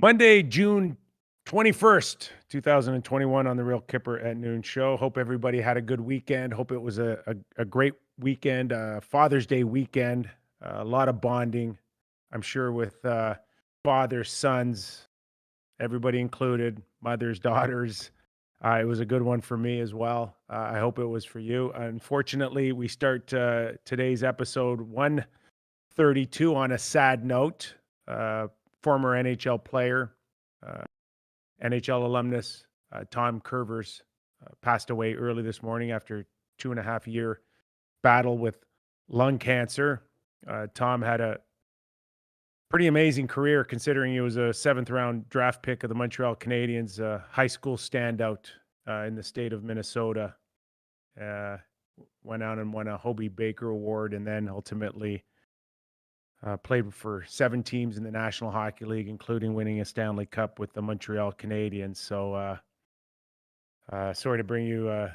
Monday, June 21st, 2021 on the Real Kyper at Noon show. Hope everybody had a good weekend. Hope it was a great weekend, Father's Day weekend. A lot of bonding, I'm sure, with fathers, sons, everybody included, mothers, daughters. It was a good one for me as well. I hope it was for you. Unfortunately, we start today's episode 132 on a sad note. Former NHL player, uh, NHL alumnus, Tom Kypreos, passed away early this morning after 2.5 year battle with lung cancer. Tom had a pretty amazing career considering he was a 7th-round draft pick of the Montreal Canadiens, high school standout in the state of Minnesota. Went out and won a Hobie Baker Award, and then ultimately played for 7 teams in the National Hockey League, including winning a Stanley Cup with the Montreal Canadiens. So sorry to bring you the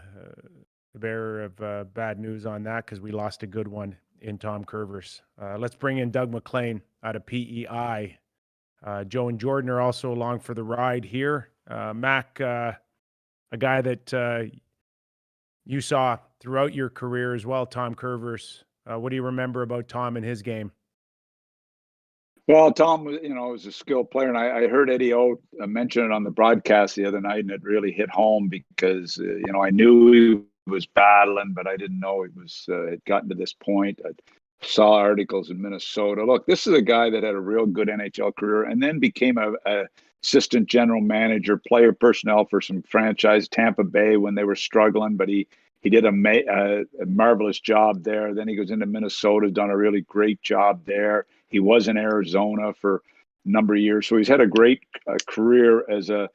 bearer of bad news on that, because we lost a good one in Tom Kypreos. Let's bring in Doug Maclean out of PEI. Joe and Jordan are also along for the ride here. Mac, a guy that you saw throughout your career as well, Tom Kypreos. What do you remember about Tom and his game? Well, Tom, was a skilled player, and I heard Eddie O mention it on the broadcast the other night, and it really hit home because I knew he was battling, but I didn't know it had gotten to this point. I saw articles in Minnesota. Look, this is a guy that had a real good NHL career, and then became a assistant general manager, player personnel for some franchise, Tampa Bay, when they were struggling, but he did a marvelous job there. Then he goes into Minnesota, done a really great job there. He was in Arizona for a number of years, so he's had a great career as a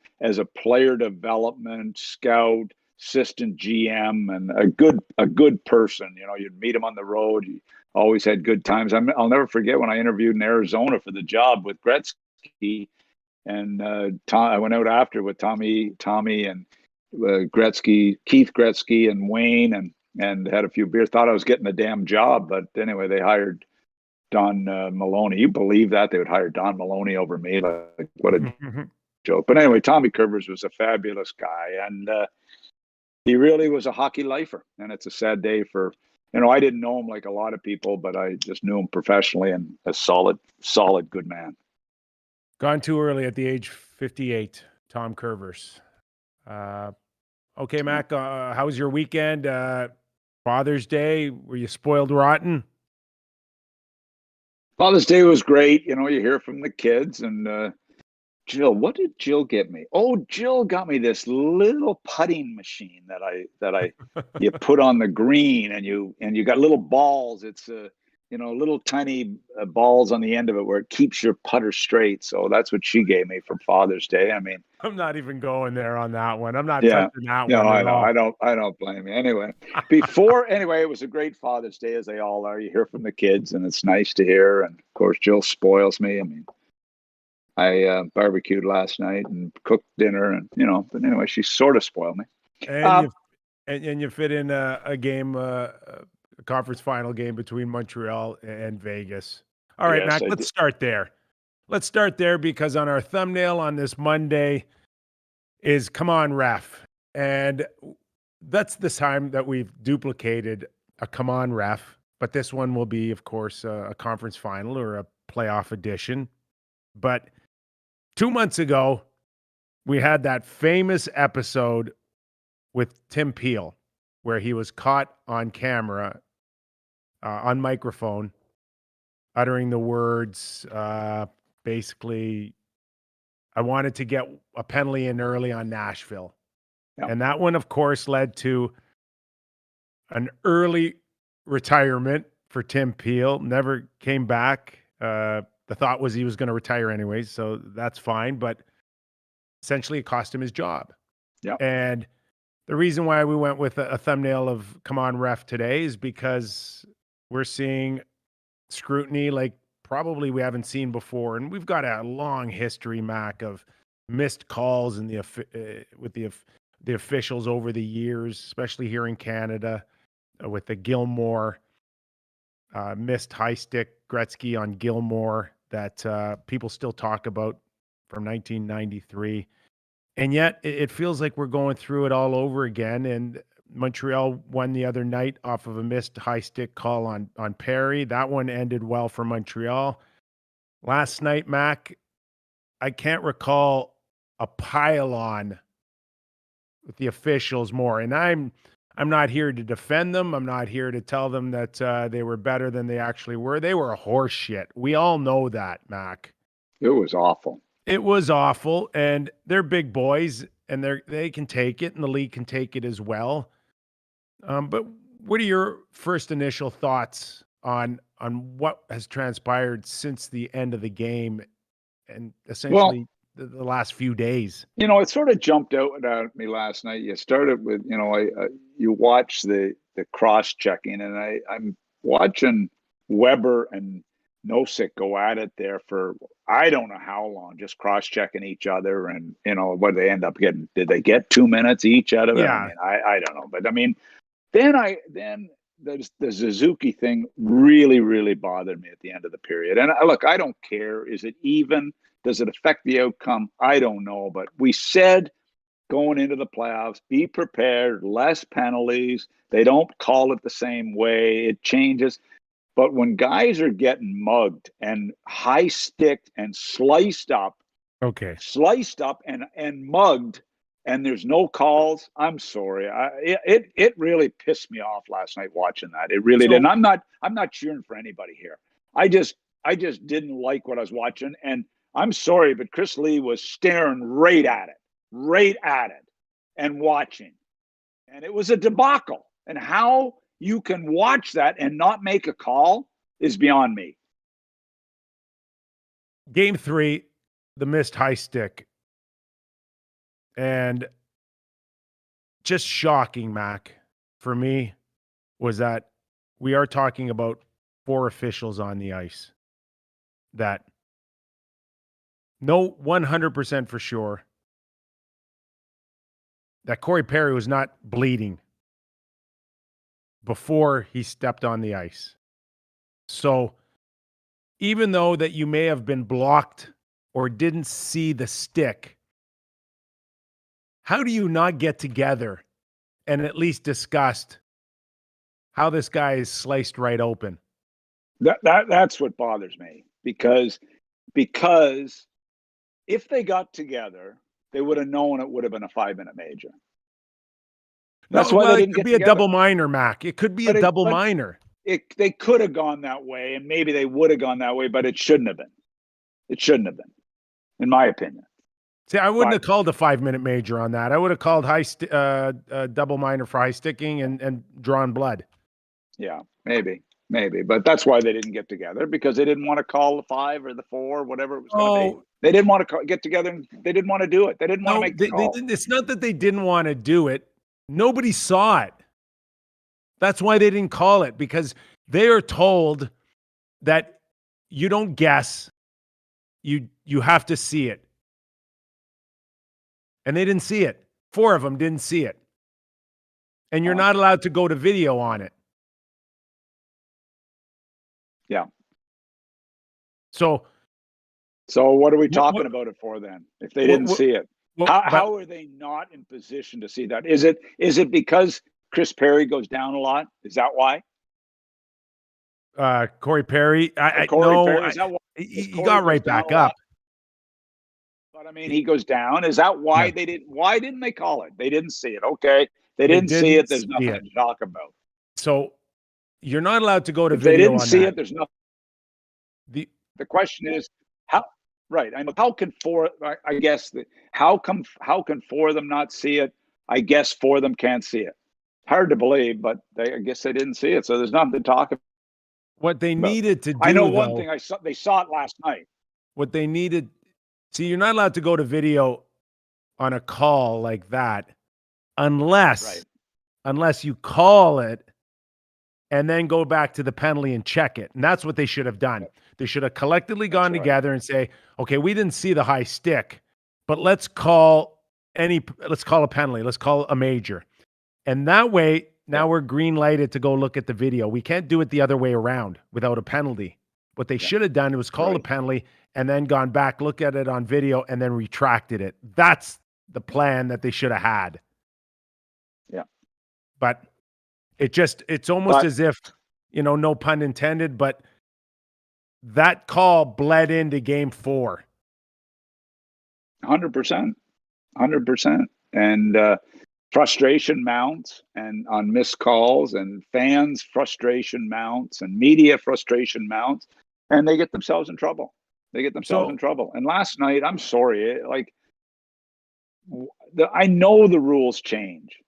player development scout, assistant GM, and a good person. You'd meet him on the road. He always had good times. I'll never forget when I interviewed in Arizona for the job with Gretzky, and I went out after with Tommy and Gretzky, Keith Gretzky, and Wayne, and had a few beers. Thought I was getting the damn job, but anyway, they hired Don Maloney. You believe that they would hire Don Maloney over me? Like, what a joke. But anyway, Tommy Kypreos was a fabulous guy, and he really was a hockey lifer. And it's a sad day for, I didn't know him like a lot of people, but I just knew him professionally, and a solid, good man. Gone too early at the age 58, Tom Kypreos. Okay, Mac, how was your weekend? Father's Day, were you spoiled rotten? Father's Day was great. You hear from the kids, and Jill, what did Jill get me? Oh, Jill got me this little putting machine that you put on the green, and you got little balls. It's little tiny balls on the end of it where it keeps your putter straight. So that's what she gave me for Father's Day. I mean, I'm not even going there on that one. I'm not touching that one. I know. I don't blame you. Anyway, it was a great Father's Day, as they all are. You hear from the kids, and it's nice to hear. And of course, Jill spoils me. I mean, I barbecued last night and cooked dinner, and but anyway, she sort of spoiled me. And you fit in a game, a conference final game between Montreal and Vegas. All right, yes, Mac, let's start there. Let's start there, because on our thumbnail on this Monday is "Come on, Ref," and that's the time that we've duplicated a "Come on, Ref," but this one will be, of course, a conference final or a playoff edition. But 2 months ago, we had that famous episode with Tim Peel, where he was caught on camera, on microphone, uttering the words, basically, "I wanted to get a penalty in early on Nashville." Yep. And that one, of course, led to an early retirement for Tim Peel. Never came back. The thought was he was going to retire anyways, so that's fine. But essentially, it cost him his job. Yeah. And the reason why we went with a thumbnail of "Come on, Ref" today is because we're seeing scrutiny like probably we haven't seen before. And we've got a long history, Mac, of missed calls and with the officials over the years, especially here in Canada, with the Gilmore missed high stick Gretzky on Gilmore that people still talk about from 1993. And yet it feels like we're going through it all over again. And Montreal won the other night off of a missed high stick call on Perry. That one ended well for Montreal. Last night, Mac, I can't recall a pile-on with the officials more. And I'm not here to defend them. I'm not here to tell them that they were better than they actually were. They were a horse shit. We all know that, Mac. It was awful. It was awful, and they're big boys, and they can take it, and the league can take it as well. But what are your first initial thoughts on what has transpired since the end of the game and essentially the last few days? It sort of jumped out at me last night. You started with, you watch the cross-checking, and I'm watching Weber and Nosek go at it there for I don't know how long, just cross-checking each other, and what they end up getting. Did they get 2 minutes each out of it? Yeah. I mean, I don't know, but I mean, then the Suzuki thing really, really bothered me at the end of the period. And look, I don't care. Is it even? Does it affect the outcome? I don't know. But we said going into the playoffs, be prepared, less penalties. They don't call it the same way. It changes. But when guys are getting mugged and high sticked and sliced up and mugged, and there's no calls, I'm sorry. It really pissed me off last night watching that. It really did. And I'm not cheering for anybody here. I just didn't like what I was watching. And I'm sorry, but Chris Lee was staring right at it and watching. And it was a debacle. And how you can watch that and not make a call is beyond me. Game 3, the missed high stick. And just shocking, Mac, for me, was that we are talking about 4 officials on the ice that know 100% for sure that Corey Perry was not bleeding before he stepped on the ice. So even though that you may have been blocked or didn't see the stick, how do you not get together and at least discuss how this guy is sliced right open? That's what bothers me, because if they got together, they would have known it would have been a 5-minute major. That's why they didn't it could get be together. A double minor, Mac. It could be a double minor. They could have gone that way, and maybe they would have gone that way, but it shouldn't have been. It shouldn't have been, in my opinion. See, I wouldn't have called a 5-minute major on that. I would have called double minor for high sticking and drawn blood. Yeah, maybe. But that's why they didn't get together, because they didn't want to call the 5 or the 4, whatever it was going to be. They didn't want to get together, and they didn't want to do it. They didn't want to make the call. It's not that they didn't want to do it. Nobody saw it. That's why they didn't call it, because they are told that you don't guess. You have to see it. And they didn't see it. 4 of them didn't see it. And you're not allowed to go to video on it. Yeah. So what are we talking about it for then? If they didn't see it, how are they not in position to see that? Is it because Chris Perry goes down a lot? Is that why? Corey Perry, he got right back up. But I mean, he goes down. Is that why they didn't? Why didn't they call it? They didn't see it. Okay, they didn't see it. There's nothing to talk about. So you're not allowed to go to if video. They didn't on see that. it. There's nothing. The question is how. Right. I mean, how can 4? I guess how can 4 of them not see it? I guess 4 of them can't see it. Hard to believe, but I guess they didn't see it. So there's nothing to talk about. What they needed to do. I know one thing. They saw it last night. What they needed. See, you're not allowed to go to video on a call like that unless you call it and then go back to the penalty and check it. And that's what they should have done. They should have collectively gone together and say, okay, we didn't see the high stick, but let's call a penalty. Let's call a major. And that way, now we're green lighted to go look at the video. We can't do it the other way around without a penalty. What they should have done was call a penalty and then gone back, look at it on video, and then retracted it. That's the plan that they should have had. Yeah. But it's almost as if, no pun intended, but that call bled into game 4. 100%. 100%. And frustration mounts and on missed calls, and fans frustration mounts, and media frustration mounts, and they get themselves in trouble. In trouble. And last night, I'm sorry, I know the rules change.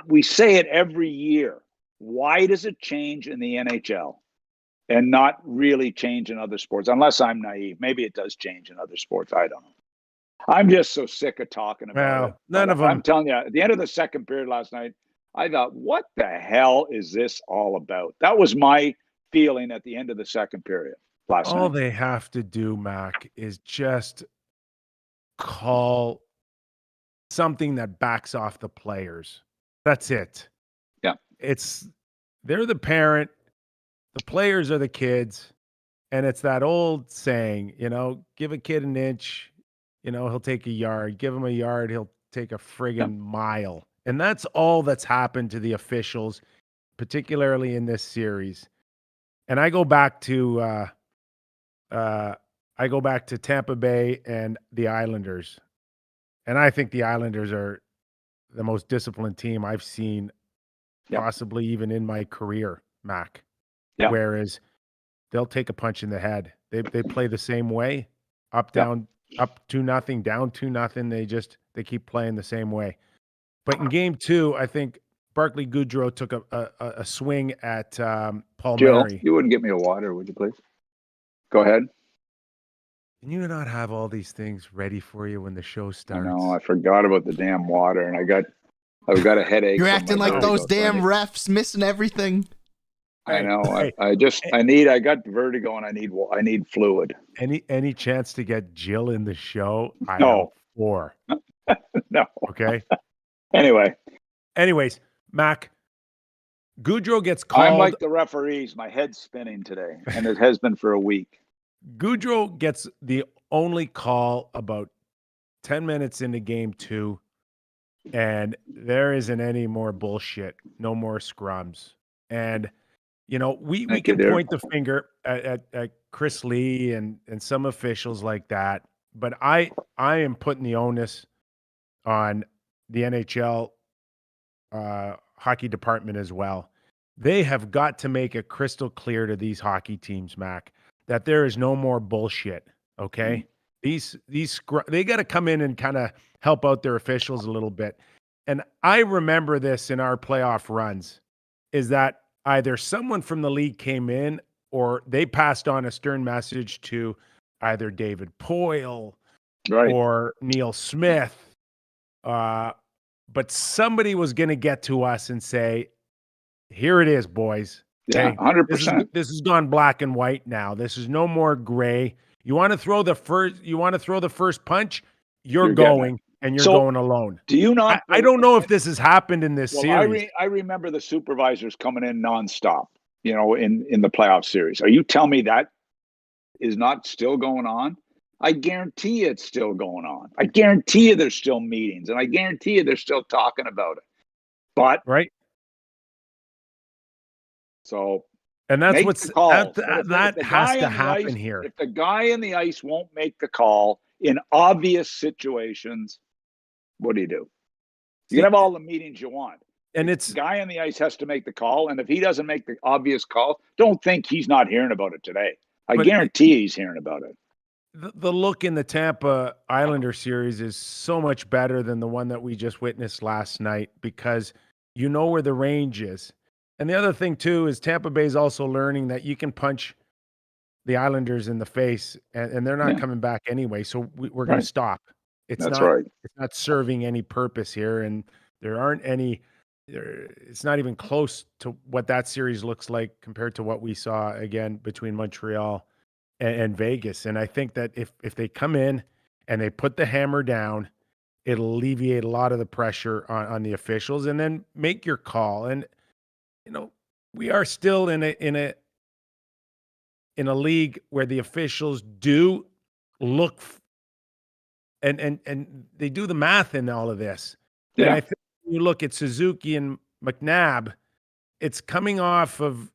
We say it every year. Why does it change in the NHL and not really change in other sports? Unless I'm naive. Maybe it does change in other sports. I don't know. I'm just so sick of talking about it. None of them. I'm telling you, at the end of the second period last night, I thought, what the hell is this all about? That was my feeling at the end of the second period last night. All they have to do, Mac, is just call something that backs off the players. That's it. Yeah. They're the parent, the players are the kids, and it's that old saying, give a kid an inch, he'll take a yard. Give him a yard, he'll take a friggin' mile. And that's all that's happened to the officials, particularly in this series. And I go back to Tampa Bay and the Islanders. And I think the Islanders are the most disciplined team I've seen, possibly even in my career, Mac. Yeah. Whereas they'll take a punch in the head. They play the same way, up, down, up 2-0, down 2-0. They keep playing the same way. But in game 2, I think Barclay Goodrow took a swing at Paul Mary. You wouldn't get me a water, would you please? Go ahead. Can you not have all these things ready for you when the show starts? I know. I forgot about the damn water, and I've got a headache. You're acting like those damn refs missing everything. I know. I got vertigo, and I need fluid. Any chance to get Jill in the show? No. Or no. Okay. Anyways, Mac, Goodrow gets called. I'm like the referees. My head's spinning today, and it has been for a week. Goodrow gets the only call about 10 minutes into game 2, and there isn't any more bullshit. No more scrums. And, we can point the finger at Chris Lee and some officials like that, but I am putting the onus on the NHL hockey department as well. They have got to make it crystal clear to these hockey teams, Mac, that there is no more bullshit. Okay. They got to come in and kind of help out their officials a little bit. And I remember this in our playoff runs, is that either someone from the league came in or they passed on a stern message to either David Poyle or Neil Smith. But somebody was going to get to us and say, here it is, boys. Yeah, 100%. This has gone black and white now. This is no more gray. You want to throw the first punch? You're going, and you're going alone. Do you not? I don't know if this has happened in this series. I remember the supervisors coming in nonstop, in the playoff series. Are you telling me that is not still going on? I guarantee it's still going on. I guarantee you there's still meetings, and I guarantee you they're still talking about it. But so, and that's that has to happen here. If the guy in the ice won't make the call in obvious situations, what do? You can have all the meetings you want. And the guy on the ice has to make the call, and if he doesn't make the obvious call, don't think he's not hearing about it today. I guarantee he's hearing about it. The look in the Tampa Islander series is so much better than the one that we just witnessed last night, because you know where the range is. And the other thing, too, is Tampa Bay is also learning that you can punch the Islanders in the face, and they're not coming back anyway. So we're going to stop. It's not serving any purpose here, and there aren't any. It's not even close to what that series looks like compared to what we saw again between Montreal and Vegas. And I think that if they come in and they put the hammer down, it'll alleviate a lot of the pressure on the officials, and then make your call. And we are still in a in a league where the officials do look and they do the math in all of this. Yeah. And I think when you look at Suzuki and McNabb, it's coming off of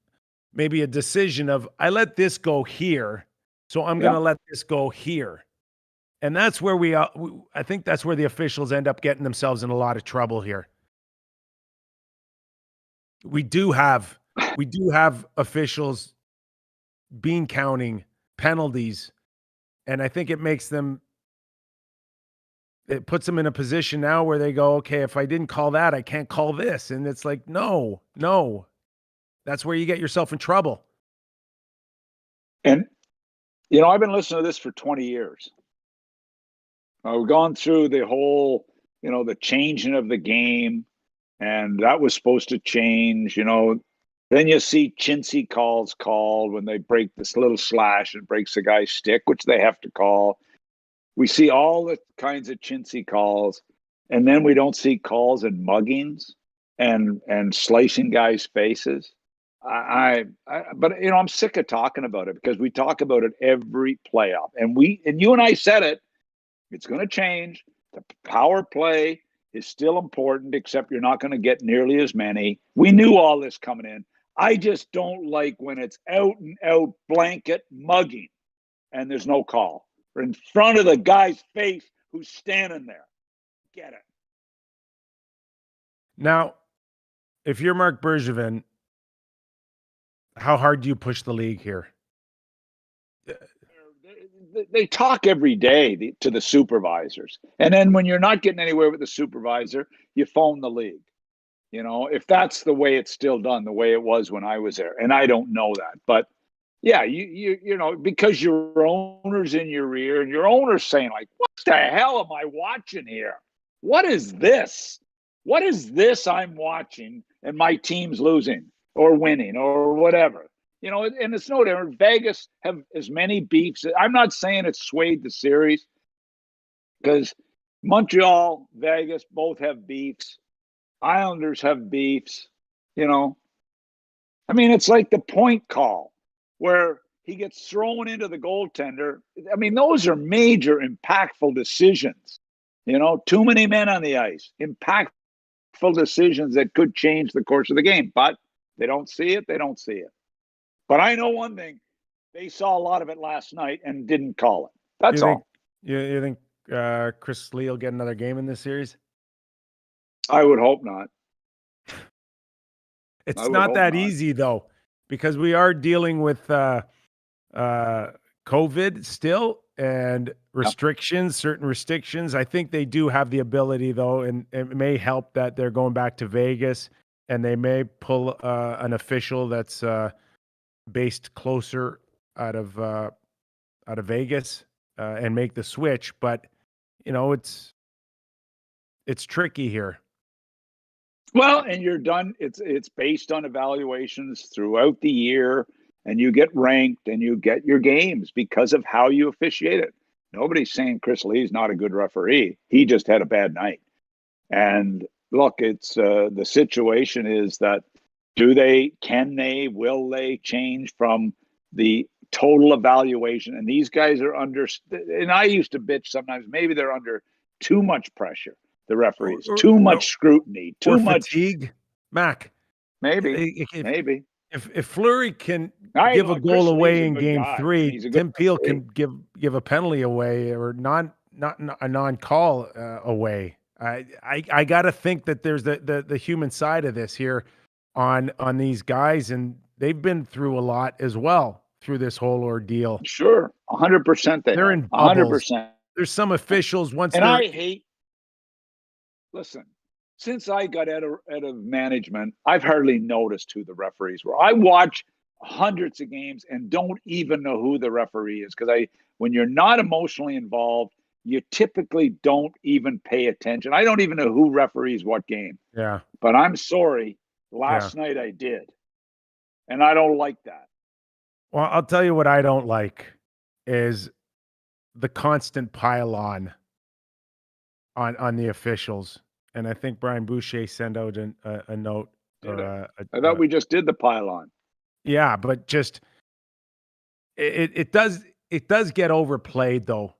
maybe a decision of, I let this go here, so I'm going to let this go here. And that's where I think that's where the officials end up getting themselves in a lot of trouble here. We do have officials bean counting penalties, and I think it puts them in a position now where they go, okay, if I didn't call that, I can't call this. And it's like, no, that's where you get yourself in trouble. And, I've been listening to this for 20 years. We've gone through the whole, the changing of the game, and that was supposed to change, Then you see chintzy calls called when they break this little slash and breaks the guy's stick, which they have to call. We see all the kinds of chintzy calls, and then we don't see calls and muggings and slicing guys' faces. But I'm sick of talking about it because we talk about it every playoff, and you and I said it. It's going to change. The power play is still important, except you're not going to get nearly as many. We knew all this coming in. I just don't like when it's out and out blanket mugging and there's no call. Or in front of the guy's face who's standing there. Get it. Now, if you're Mark Bergevin, how hard do you push the league here? They talk every day to the supervisors. And then when you're not getting anywhere with the supervisor, you phone the league. If that's the way it's still done, the way it was when I was there. And I don't know that. But yeah, because your owner's in your ear and your owner's saying, like, what the hell am I watching here? What is this? What is this I'm watching and my team's losing or winning or whatever? And it's no different. Vegas have as many beefs. I'm not saying it's swayed the series because Montreal, Vegas both have beefs. Islanders have beefs. It's like the point call where he gets thrown into the goaltender. Those are major, impactful decisions. Too many men on the ice, impactful decisions that could change the course of the game. But they don't see it. They don't see it. But I know one thing. They saw a lot of it last night and didn't call it. That's all. You think Chris Lee will get another game in this series? I would hope not. It's not that easy, though, because we are dealing with COVID still and restrictions, certain restrictions. I think they do have the ability, though, and it may help that they're going back to Vegas, and they may pull an official that's based closer out of Vegas and make the switch. But it's tricky here. Well, and you're done. It's based on evaluations throughout the year, and you get ranked and you get your games because of how you officiate it. Nobody's saying Chris Lee's not a good referee. He just had a bad night. And look, it's the situation is that will they change from the total evaluation? And these guys are under, and I used to bitch sometimes, maybe they're under too much pressure. The referees, too much scrutiny, too much fatigue. Mac, maybe. If Fleury can give a goal away in Game 3, Tim Peel can give a penalty away or not a non-call away. I got to think that there's the human side of this here on these guys, and they've been through a lot as well through this whole ordeal. Sure, 100%. They're in bubbles. 100%. There's some officials Listen, since I got out of management, I've hardly noticed who the referees were. I watch hundreds of games and don't even know who the referee is because when you're not emotionally involved, you typically don't even pay attention. I don't even know who referees what game. Yeah. But I'm sorry, last night I did. And I don't like that. Well, I'll tell you what I don't like is the constant pile on the officials. And I think Brian Boucher sent out a note. I thought we just did the pile on. Yeah, but just it does get overplayed though.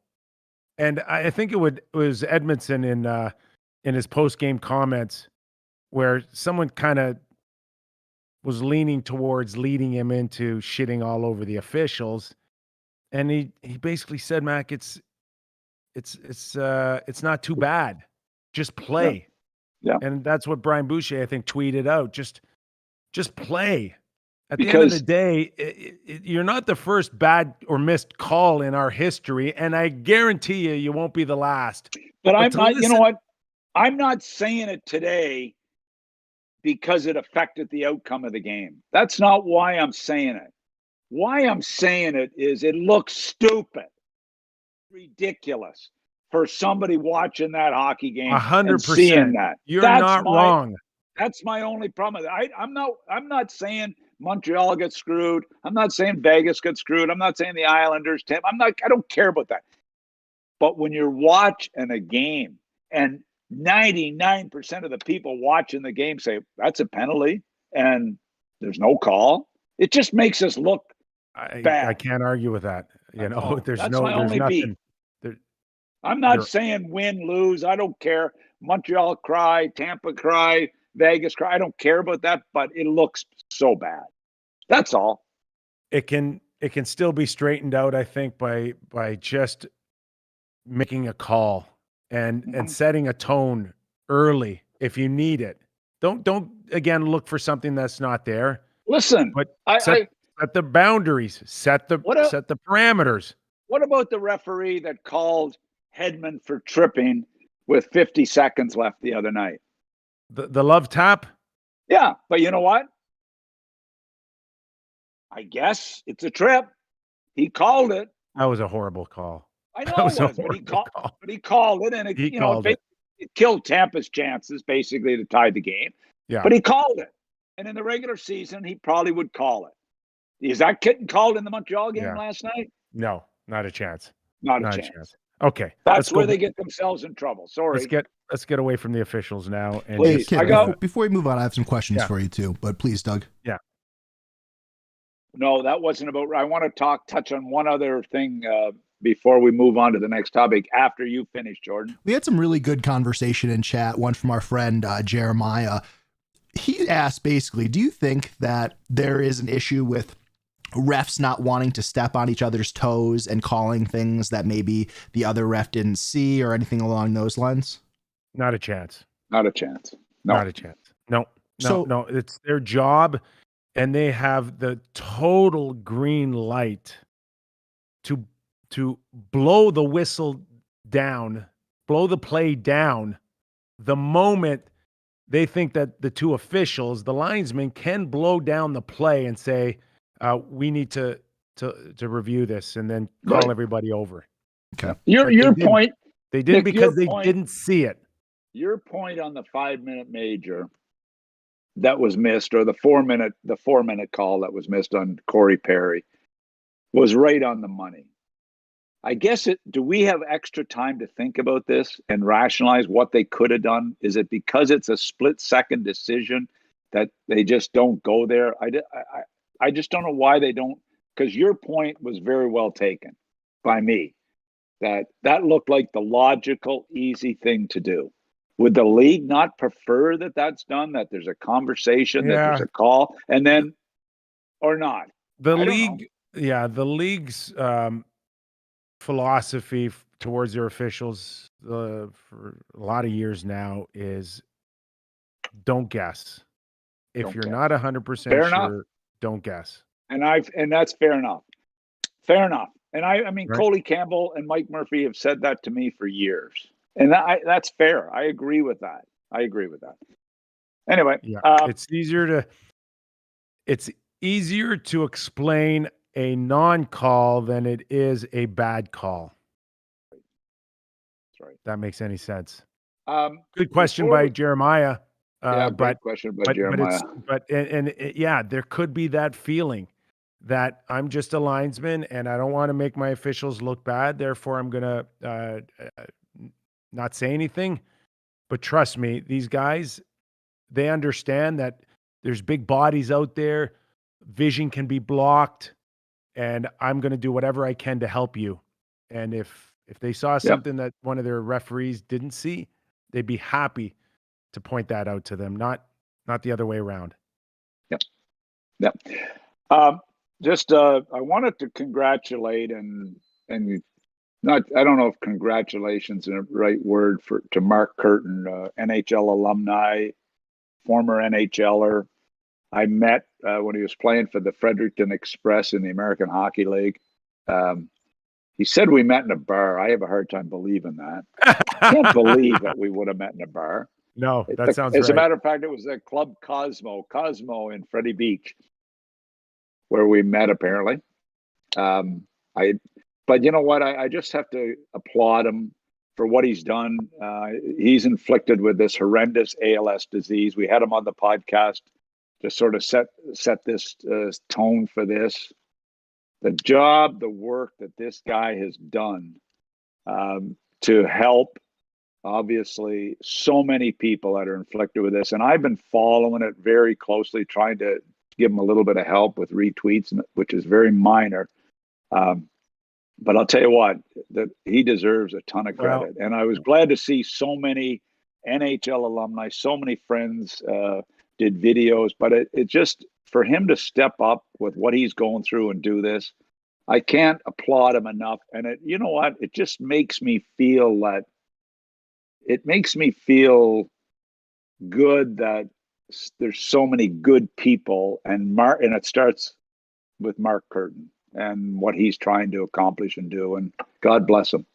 And I think it was Edmondson in his post-game comments where someone kind of was leaning towards leading him into shitting all over the officials. And he basically said, Mac, it's not too bad. Just play. Yeah. And that's what Brian Boucher, I think, tweeted out. Just play. At the end of the day, you're not the first bad or missed call in our history, and I guarantee you won't be the last. But I'm not, you know what? I'm not saying it today because it affected the outcome of the game. That's not why I'm saying it. Why I'm saying it is it looks stupid, ridiculous for somebody watching that hockey game 100%. And seeing that. That's not wrong. That's my only problem. I'm not saying Montreal gets screwed. I'm not saying Vegas gets screwed. I'm not saying the Islanders. I don't care about that. But when you're watching a game and 99% of the people watching the game say that's a penalty and there's no call, it just makes us look bad. I can't argue with that. There's that's nothing. I'm not saying win, lose. I don't care. Montreal cry, Tampa cry, Vegas cry. I don't care about that, but it looks so bad. That's all. It can still be straightened out, I think, by just making a call and setting a tone early if you need it. Don't again look for something that's not there. Listen, but set the boundaries, set the parameters. What about the referee that called Hedman for tripping with 50 seconds left the other night? The love tap? Yeah, but you know what? I guess it's a trip. He called it. That was a horrible call. I know it was, but he called it, and it killed Tampa's chances basically to tie the game. Yeah. But he called it. And in the regular season, he probably would call it. Is that kitten called in the Montreal game last night? No, not a chance. Not a chance. Okay. That's where they get themselves in trouble. Sorry. Let's get away from the officials now. And please, before we move on, I have some questions for you too. But please, Doug. Yeah. No, that wasn't about. I want to touch on one other thing before we move on to the next topic. After you finish, Jordan. We had some really good conversation in chat. One from our friend Jeremiah. He asked basically, do you think that there is an issue with refs not wanting to step on each other's toes and calling things that maybe the other ref didn't see or anything along those lines? Not a chance. Not a chance. No. Not a chance. No. It's their job, and they have the total green light to blow the whistle down, blow the play down the moment they think that the two officials, the linesmen, can blow down the play and say, we need to review this and then call everybody over. Okay. Your point. They didn't, Nick, because they didn't see it. Your point on the 5-minute major that was missed, or the 4-minute call that was missed on Corey Perry, was right on the money. I guess do we have extra time to think about this and rationalize what they could have done? Is it because it's a split-second decision that they just don't go there? I just don't know why they don't, because your point was very well taken by me, that looked like the logical, easy thing to do. Would the league not prefer that that's done, that there's a conversation, that there's a call, and then, or not? The league's philosophy towards their officials for a lot of years now is don't guess. If you're not 100% sure, don't guess. And that's fair enough. Fair enough. And I mean, right. Coley Campbell and Mike Murphy have said that to me for years. And that's fair. I agree with that. Anyway, it's easier to explain a non-call than it is a bad call. That's right. That makes any sense. Good question by Jeremiah. Great question by Jeremiah. But there could be that feeling that I'm just a linesman and I don't want to make my officials look bad. Therefore, I'm going to not say anything. But trust me, these guys, they understand that there's big bodies out there. Vision can be blocked. and I'm going to do whatever I can to help you. And if they saw Yep. something that one of their referees didn't see, they'd be happy to point that out to them, not the other way around. Yep. Yep. I wanted to congratulate and not, I don't know if congratulations is the right word to Mark Curtin, NHL alumni, former NHLer. I met when he was playing for the Fredericton Express in the American Hockey League. He said we met in a bar. I have a hard time believing that. I can't believe that we would have met in a bar. No, that sounds right. As a matter of fact, it was at Club Cosmo in Freddie Beach, where we met apparently. But you know what? I just have to applaud him for what he's done. He's inflicted with this horrendous ALS disease. We had him on the podcast to sort of set this tone for this. The work that this guy has done to help, obviously, so many people that are inflicted with this. And I've been following it very closely, trying to give him a little bit of help with retweets, which is very minor. But I'll tell you what, that he deserves a ton of credit. And I was glad to see so many NHL alumni, so many friends did videos, but it just, for him to step up with what he's going through and do this, I can't applaud him enough. And you know what? It just makes me feel good that there's so many good people, and it starts with Mark Curtin and what he's trying to accomplish and do, and God bless him.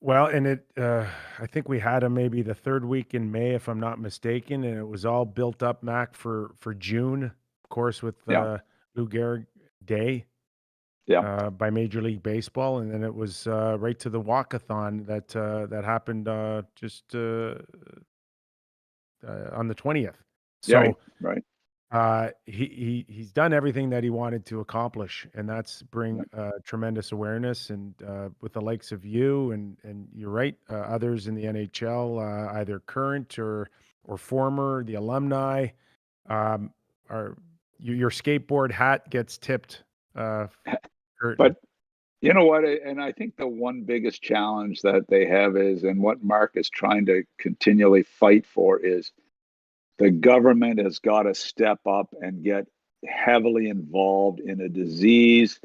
Well, and I think we had him maybe the third week in May, if I'm not mistaken, and it was all built up, Mac, for June, of course, with Lou Gehrig Day by Major League Baseball, and then it was right to the walkathon that happened just on the 20th. So he's done everything that he wanted to accomplish, and that's bring tremendous awareness, and with the likes of you and you're right, others in the NHL, either current or former, the alumni, your skateboard hat gets tipped. But you know what? And I think the one biggest challenge that they have is, and what Mark is trying to continually fight for, is the government has got to step up and get heavily involved in a disease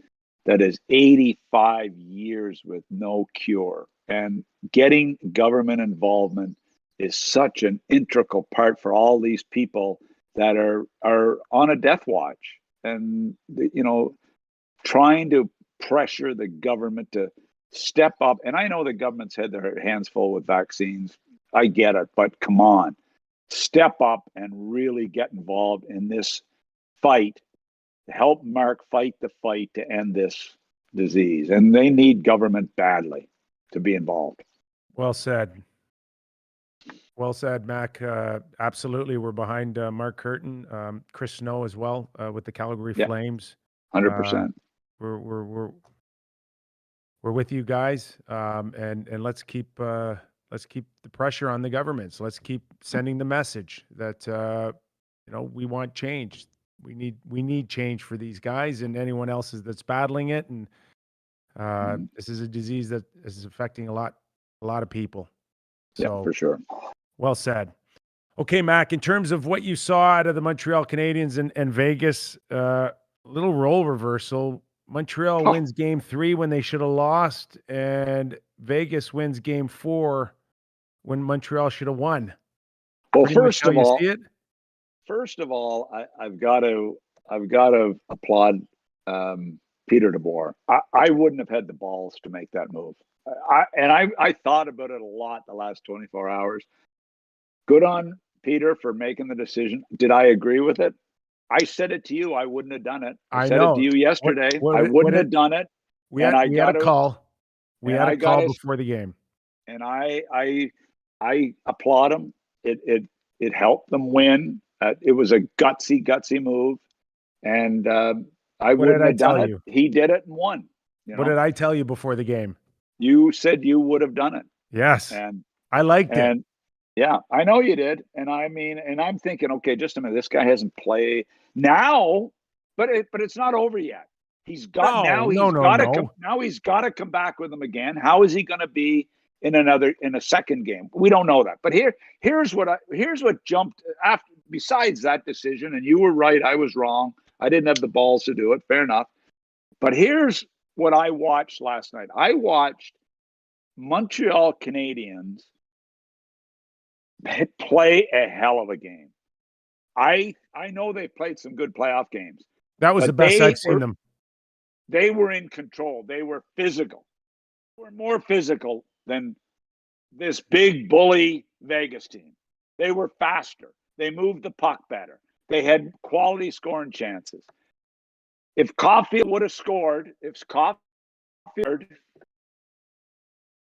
that is 85 years with no cure. And getting government involvement is such an integral part for all these people that are on a death watch. And, you know, trying to pressure the government to step up. And I know the government's had their hands full with vaccines. I get it, but come on. Step up and really get involved in this fight. Help Mark fight the fight to end this disease. And they need government badly to be involved. Well said. Well said, Mac. Absolutely. We're behind Mark Curtin, Chris Snow as well, with the Calgary Flames. 100%. We're with you guys. And let's keep the pressure on the governments. Let's keep sending the message that we want change. We need change for these guys and anyone else that's battling it. And this is a disease that is affecting a lot of people. So yeah, for sure. Well said. Okay, Mac, in terms of what you saw out of the Montreal Canadiens and Vegas, little role reversal. Montreal wins game 3 when they should have lost, and Vegas wins game 4 when Montreal should have won. Well, first of all, I've got to applaud Peter DeBoer. I wouldn't have had the balls to make that move. I thought about it a lot the last 24 hours. Good on Peter for making the decision. Did I agree with it? I said it to you. I wouldn't have done it. I said it to you yesterday. I wouldn't have done it. We had a call. We had a call before the game. And I applaud him. It helped them win. It was a gutsy move. And I wouldn't have done it. He did it and won. What did I tell you before the game? You said you would have done it. Yes. And I liked it. Yeah, I know you did. And I mean, and I'm thinking, okay, just a minute, this guy hasn't played now, but it's not over yet. He's got No. now he's got to come back with them again. How is he going to be in a second game? We don't know that. But here's what jumped after. Besides that decision, and you were right, I was wrong. I didn't have the balls to do it. Fair enough. But here's what I watched last night. I watched Montreal Canadiens play a hell of a game. I know they played some good playoff games. That was the best I've seen them. They were in control. They were physical. They were more physical than this big bully Vegas team. They were faster. They moved the puck better. They had quality scoring chances. If Caulfield would have scored,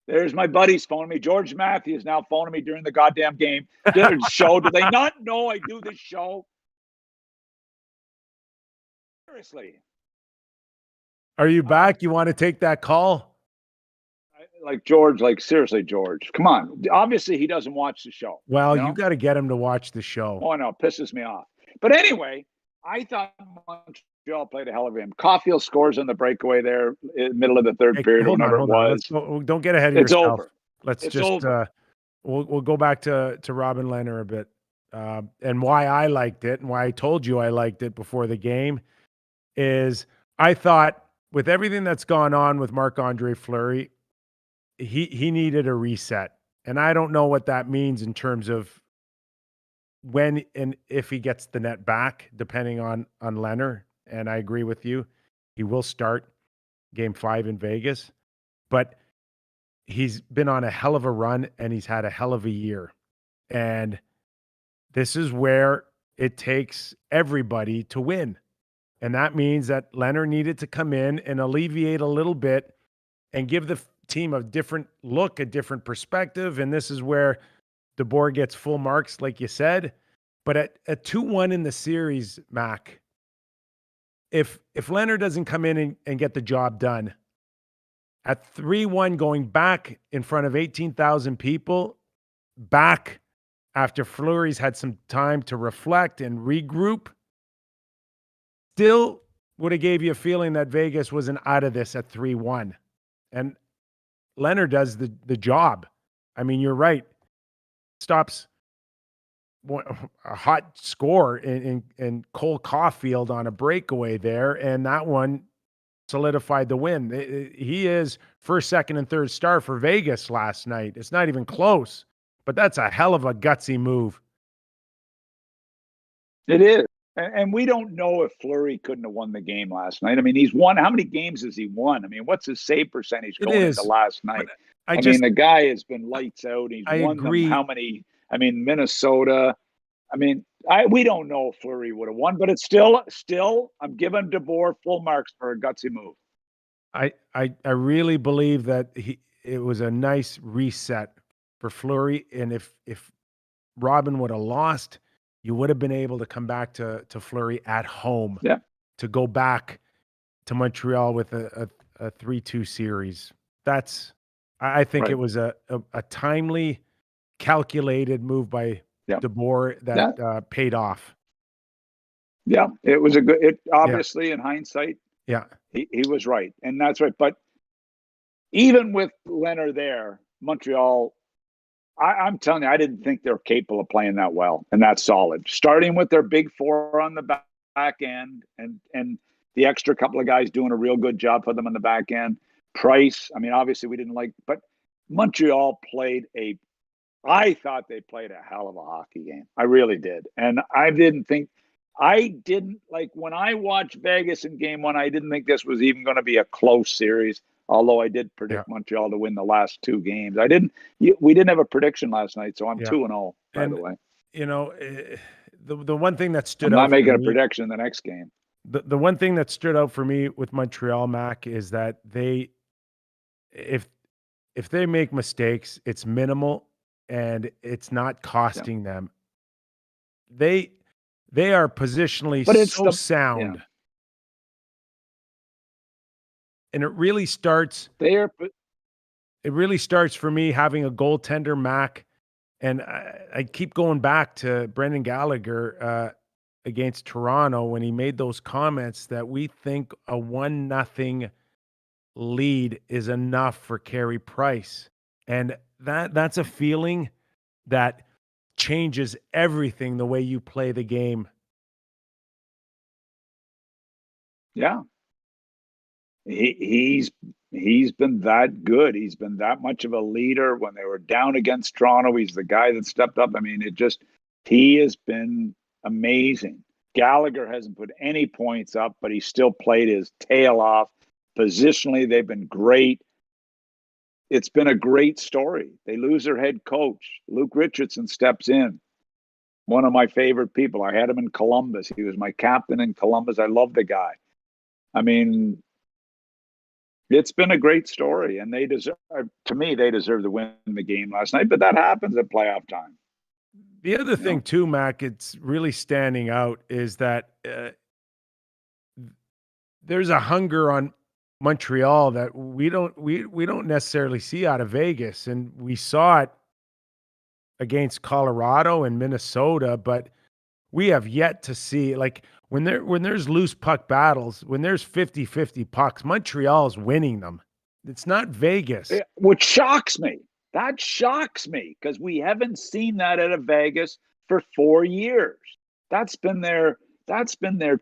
there's my buddies phoning me. George Matthews now phoning me during the goddamn game. Show. Do they not know I do this show? Seriously. Are you back? You want to take that call? Seriously, George. Come on. Obviously, he doesn't watch the show. Well, you got to get him to watch the show. Oh, no, it pisses me off. But anyway, I thought Montreal played a hell of a game. Caulfield scores on the breakaway there in the middle of the third period, whenever it was. Don't get ahead of yourself. It's over. Let's just we'll go back to Robin Lehner a bit, and why I liked it and why I told you I liked it before the game is I thought with everything that's gone on with Marc-Andre Fleury, he needed a reset, and I don't know what that means in terms of when and if he gets the net back, depending on Lehner. And I agree with you, he will start Game 5 in Vegas, but he's been on a hell of a run and he's had a hell of a year. And this is where it takes everybody to win. And that means that Lehner needed to come in and alleviate a little bit and give the team a different look, a different perspective. And this is where DeBoer gets full marks, like you said. But at 2-1 in the series, Mac, if Lehner doesn't come in and get the job done, at 3-1 going back in front of 18,000 people, back after Fleury's had some time to reflect and regroup, still would have gave you a feeling that Vegas wasn't out of this at 3-1. And Lehner does the job. I mean, you're right. Stops a hot score in Cole Caulfield on a breakaway there, and that one solidified the win. He is first, second, and third star for Vegas last night. It's not even close, but that's a hell of a gutsy move. It is. And we don't know if Fleury couldn't have won the game last night. I mean, he's won. How many games has he won? I mean, what's his save percentage going into last night? I mean, the guy has been lights out. He's won them how many? I mean, Minnesota. I mean, we don't know if Fleury would have won, but it's still, I'm giving DeBoer full marks for a gutsy move. I really believe that it was a nice reset for Fleury. And if Robin would have lost, you would have been able to come back to Fleury at home to go back to Montreal with a 3-2 series. I think it was a timely, calculated move by DeBoer that paid off. Yeah, it was obviously in hindsight, he was right. And that's right. But even with Lehner there, Montreal, I'm telling you, I didn't think they were capable of playing that well and that solid. Starting with their big four on the back end and the extra couple of guys doing a real good job for them on the back end. Price, I mean, obviously we didn't like, but Montreal I thought they played a hell of a hockey game. I really did. And I didn't like when I watched Vegas in game 1, I didn't think this was even going to be a close series. Although I did predict Montreal to win the last 2 games. We didn't have a prediction last night, so I'm 2-0, by the way. You know, the one thing that stood out. I'm not making a prediction in the next game. The one thing that stood out for me with Montreal, Mac, is that if they make mistakes, it's minimal and it's not costing them. They are positionally so sound. Yeah. And it really starts for me having a goaltender, Mac. And I keep going back to Brendan Gallagher against Toronto when he made those comments that we think a 1-0 lead is enough for Carey Price. And that's a feeling that changes everything the way you play the game. Yeah. He's been that good. He's been that much of a leader. When they were down against Toronto, he's the guy that stepped up. I mean, he has been amazing. Gallagher hasn't put any points up, but he still played his tail off. Positionally, they've been great. It's been a great story. They lose their head coach. Luke Richardson steps in. One of my favorite people. I had him in Columbus. He was my captain in Columbus. I love the guy. I mean, it's been a great story, and they deserve to win the game last night, but that happens at playoff time. The other thing too, Mac, it's really standing out is that there's a hunger on Montreal that we don't necessarily see out of Vegas, and we saw it against Colorado and Minnesota, but we have yet to see, like, when there's loose puck battles, when there's 50-50 pucks, Montreal's winning them. It's not Vegas. Which shocks me. That shocks me because we haven't seen that out of Vegas for 4 years. That's been their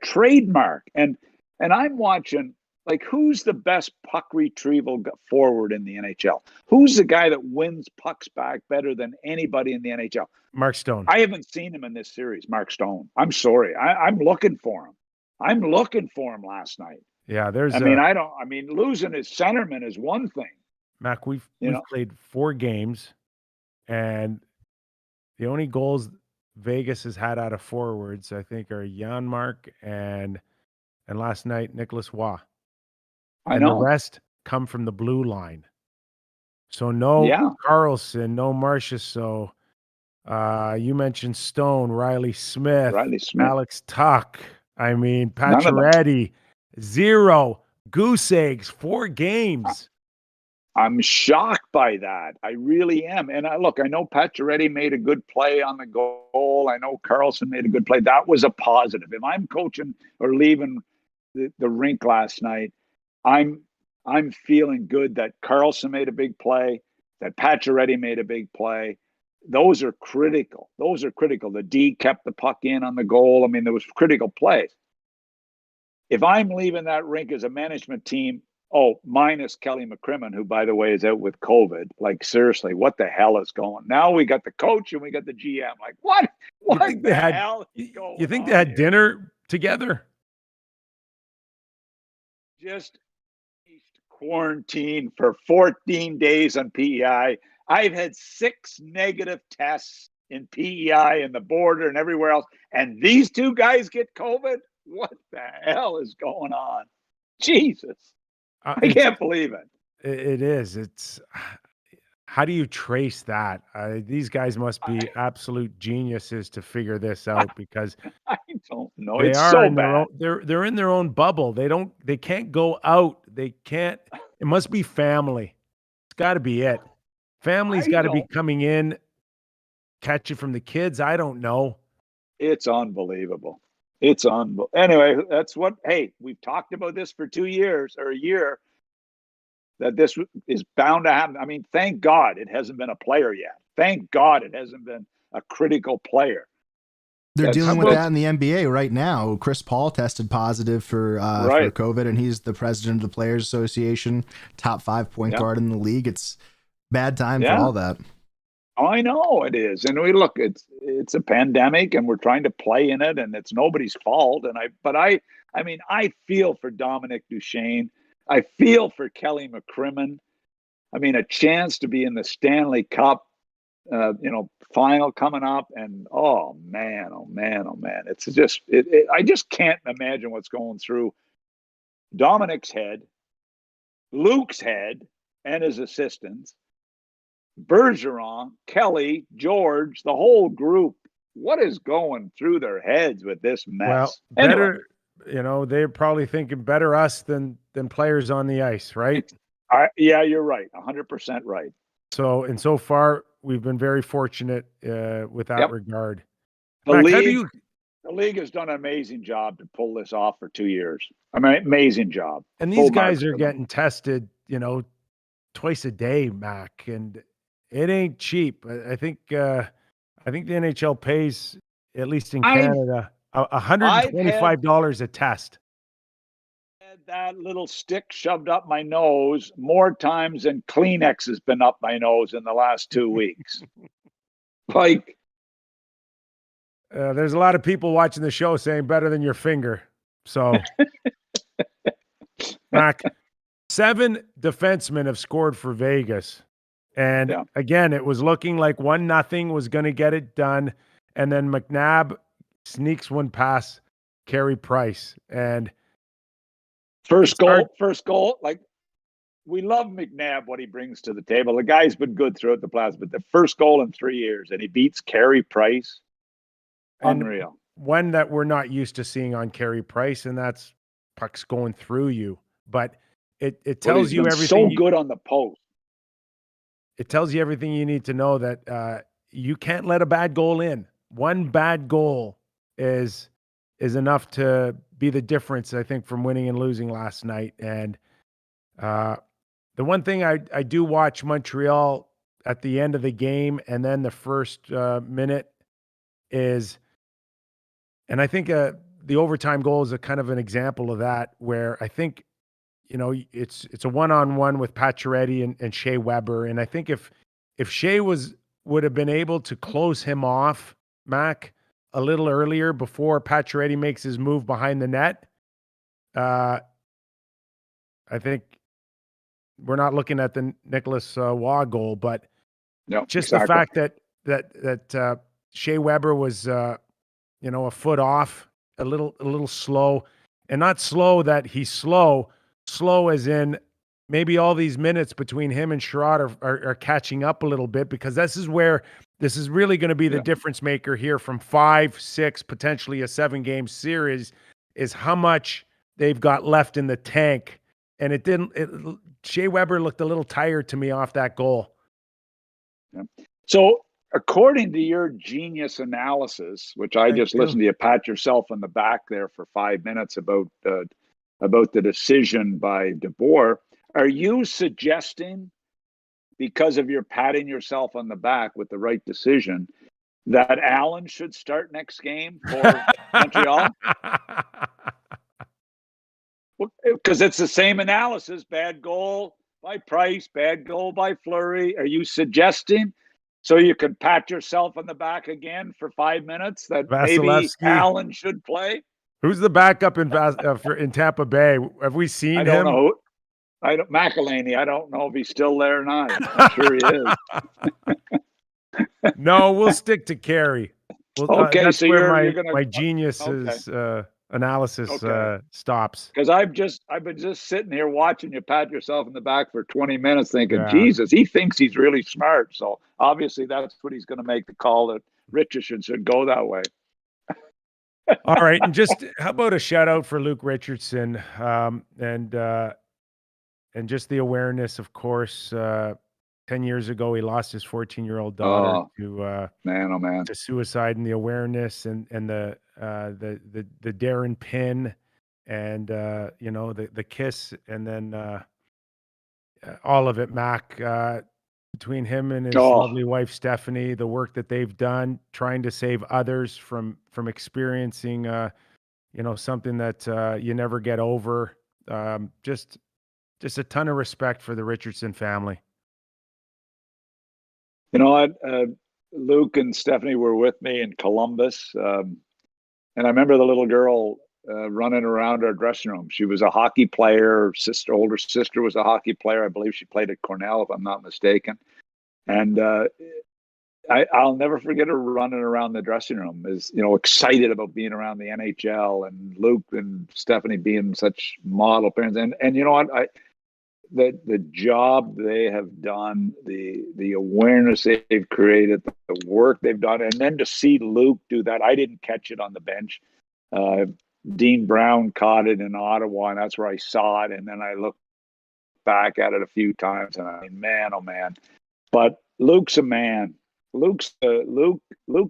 trademark. And I'm watching, like, who's the best puck retrieval forward in the NHL? Who's the guy that wins pucks back better than anybody in the NHL? Mark Stone. I haven't seen him in this series, Mark Stone. I'm sorry. I'm looking for him. I'm looking for him last night. Yeah, losing his centerman is one thing. Mac, we've played 4 games, and the only goals Vegas has had out of forwards, I think, are Janmark and last night, Nicholas Waugh. I know. The rest come from the blue line. So no Carlson, no Marcia. So you mentioned Stone, Riley Smith, Alex Tuck. I mean, Pacioretty, 0 goose eggs, 4 games. I'm shocked by that. I really am. And I know Pacioretty made a good play on the goal. I know Carlson made a good play. That was a positive. If I'm coaching or leaving the rink last night, I'm feeling good that Carlson made a big play, that Pacioretty made a big play. Those are critical. The D kept the puck in on the goal. I mean, there was critical plays. If I'm leaving that rink as a management team, minus Kelly McCrimmon, who, by the way, is out with COVID. Like, seriously, what the hell is going on? Now we got the coach and we got the GM. Like, what? What the hell is going on? You think they had dinner together? Just quarantine for 14 days on PEI. I've had 6 negative tests in PEI and the border and everywhere else. And these 2 guys get COVID? What the hell is going on? Jesus. I can't believe it. It is. It's how do you trace that? These guys must be absolute geniuses to figure this out because I don't know. It's so bad. They're in their own bubble. They can't go out. They can't. It must be family. It's got to be it. Family's got to be coming in, catch it from the kids. I don't know. It's unbelievable. It's unbelievable. Anyway, that's what. Hey, we've talked about this for 2 years or a year. That this is bound to happen. I mean, thank God it hasn't been a player yet. Thank God it hasn't been a critical player. They're dealing with that in the NBA right now. Chris Paul tested positive for COVID, and he's the president of the Players Association, top 5 point guard in the league. It's bad time for all that. I know it is. And it's a pandemic and we're trying to play in it and it's nobody's fault. I feel for Dominic Duchesne. I feel for Kelly McCrimmon. I mean, a chance to be in the Stanley Cup, final coming up, and oh man. It's just, I just can't imagine what's going through Dominic's head, Luke's head, and his assistants, Bergeron, Kelly, George, the whole group. What is going through their heads with this mess? Well, better. Anyway. They're probably thinking better us than players on the ice, right? Yeah, you're right. 100% right. So far, we've been very fortunate with that regard. The Mac, league, The league has done an amazing job to pull this off for 2 years. I mean, amazing job. And these guys are getting tested, twice a day, Mac, and it ain't cheap. I think the NHL pays, at least in Canada, $125 a test. Had that little stick shoved up my nose more times than Kleenex has been up my nose in the last 2 weeks. Like, there's a lot of people watching the show saying better than your finger. So, Mac, 7 defensemen have scored for Vegas. And again, it was looking like 1-0 was going to get it done. And then McNabb sneaks one past Carey Price. And first goal. Like, we love McNabb, what he brings to the table. The guy's been good throughout the playoffs, but the first goal in 3 years, and he beats Carey Price. Unreal. And one that we're not used to seeing on Carey Price, and that's pucks going through you. But it tells you everything. So good on the post. It tells you everything you need to know that you can't let a bad goal in. One bad goal is enough to be the difference, I think, from winning and losing last night. And the one thing I do watch Montreal at the end of the game and then the first minute is, and I think the overtime goal is a kind of an example of that, where I think, it's a one-on-one with Pacioretty and Shea Weber. And I think if Shea would have been able to close him off, Mac, a little earlier before Pacioretty makes his move behind the net, I think we're not looking at the Nicholas Waugh goal, but the fact that Shea Weber was a foot off, a little slow, and not slow that he's slow as in maybe all these minutes between him and Sherrod are catching up a little bit, because this is really going to be the difference maker here from 5, 6, potentially a 7-game series, is how much they've got left in the tank. And Shea Weber looked a little tired to me off that goal. Yeah. So according to your genius analysis, which I just listened to you pat yourself on the back there for 5 minutes about the decision by DeBoer, are you suggesting, because of your patting yourself on the back with the right decision, that Allen should start next game for Montreal? Because it's the same analysis: bad goal by Price, bad goal by Fleury. Are you suggesting, so you can pat yourself on the back again for 5 minutes, that maybe Allen should play? Who's the backup in Tampa Bay? Have we seen him? I don't know. Maclean. I don't know if he's still there or not. I'm sure he is. No, we'll stick to Carey. Okay, that's so where you're my genius analysis stops. Because I've been just sitting here watching you pat yourself in the back for 20 minutes, thinking, Jesus, he thinks he's really smart. So obviously that's what he's going to make the call, that Richardson should go that way. All right, and just how about a shout out for Luke Richardson, and just the awareness, of course. 10 years ago, he lost his 14-year-old daughter to suicide, and the awareness and the Darren pin, and the kiss, and then all of it, Mac, between him and his lovely wife Stephanie, the work that they've done trying to save others from experiencing something that you never get over. Just a ton of respect for the Richardson family. You know what? Luke and Stephanie were with me in Columbus, and I remember the little girl running around our dressing room. She was a hockey player. Older sister was a hockey player. I believe she played at Cornell, if I'm not mistaken. And I'll never forget her running around the dressing room, excited about being around the NHL, and Luke and Stephanie being such model parents. And you know what? The job they have done, the awareness they've created, the work they've done, and then to see Luke do that. I didn't catch it on the bench. Dean Brown caught it in Ottawa, and that's where I saw it. And then I looked back at it a few times, and I mean, man, oh man. But Luke's a man. Luke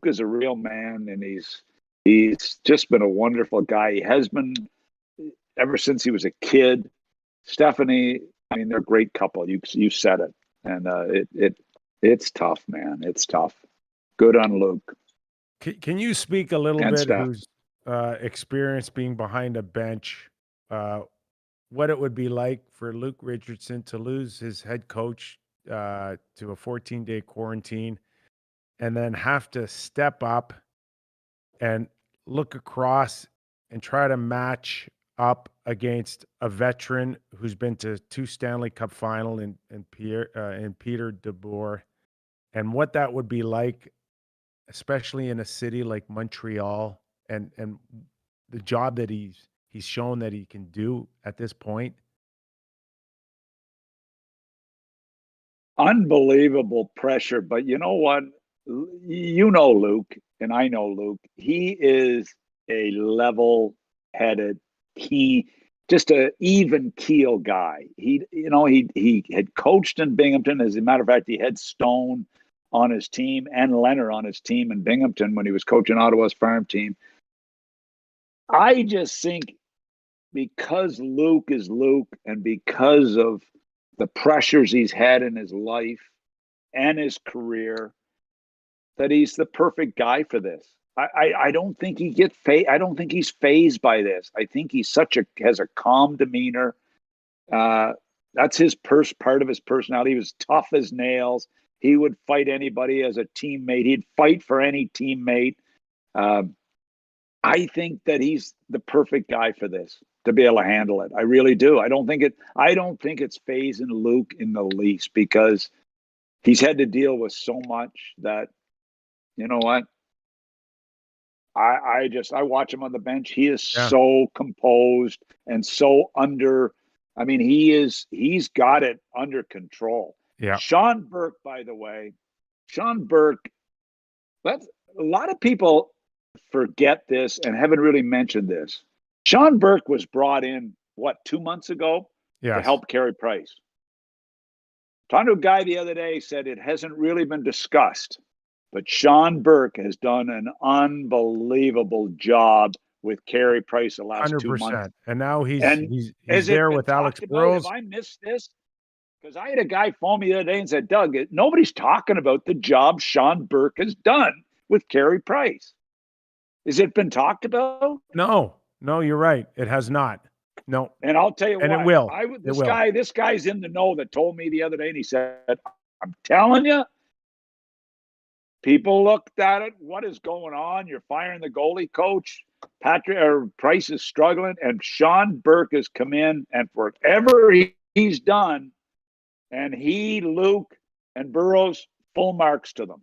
is a real man, and he's He's just been a wonderful guy. He has been ever since he was a kid. Stephanie, I mean, they're a great couple. You said it, and it's tough, man. It's tough. Good on Luke. Can you speak a little And bit Steph. who's experience being behind a bench, what it would be like for Luke Richardson to lose his head coach to a 14-day quarantine and then have to step up and look across and try to match up against a veteran who's been to 2 Stanley Cup final in Peter DeBoer, and what that would be like, especially in a city like Montreal, and the job that he's shown that he can do at this point. Unbelievable pressure, but you know what? You know Luke, and I know Luke. He is a level-headed, just a even keel guy. He had coached in Binghamton. As a matter of fact, he had Stone on his team and Leonard on his team in Binghamton when he was coaching Ottawa's farm team. I just think because Luke is Luke, and because of the pressures he's had in his life and his career, that he's the perfect guy for this. I don't think I don't think he's fazed by this. I think he's has a calm demeanor. That's his part of his personality. He was tough as nails. He would fight anybody as a teammate. He'd fight for any teammate. I think that he's the perfect guy for this, to be able to handle it. I really do. I don't think it's phasing Luke in the least, because he's had to deal with so much that, you know what? I watch him on the bench. He is so composed and so he's got it under control. Yeah. Sean Burke, by the way, a lot of people forget this and haven't really mentioned this. Sean Burke was brought in, 2 months ago to help Carey Price. Talking to a guy the other day, said it hasn't really been discussed, but Sean Burke has done an unbelievable job with Carey Price the last 2 months. And now he's there with Alex Burrows. Have I missed this? Because I had a guy phone me the other day and said, Doug, nobody's talking about the job Sean Burke has done with Carey Price. Has it been talked about? No, you're right. It has not. No. And I'll tell you what. And it will. This guy's in the know that told me the other day, and he said, I'm telling you, people looked at it. What is going on? You're firing the goalie coach. Price is struggling, and Sean Burke has come in, and whatever he's done, and Luke, and Burrows, full marks to them.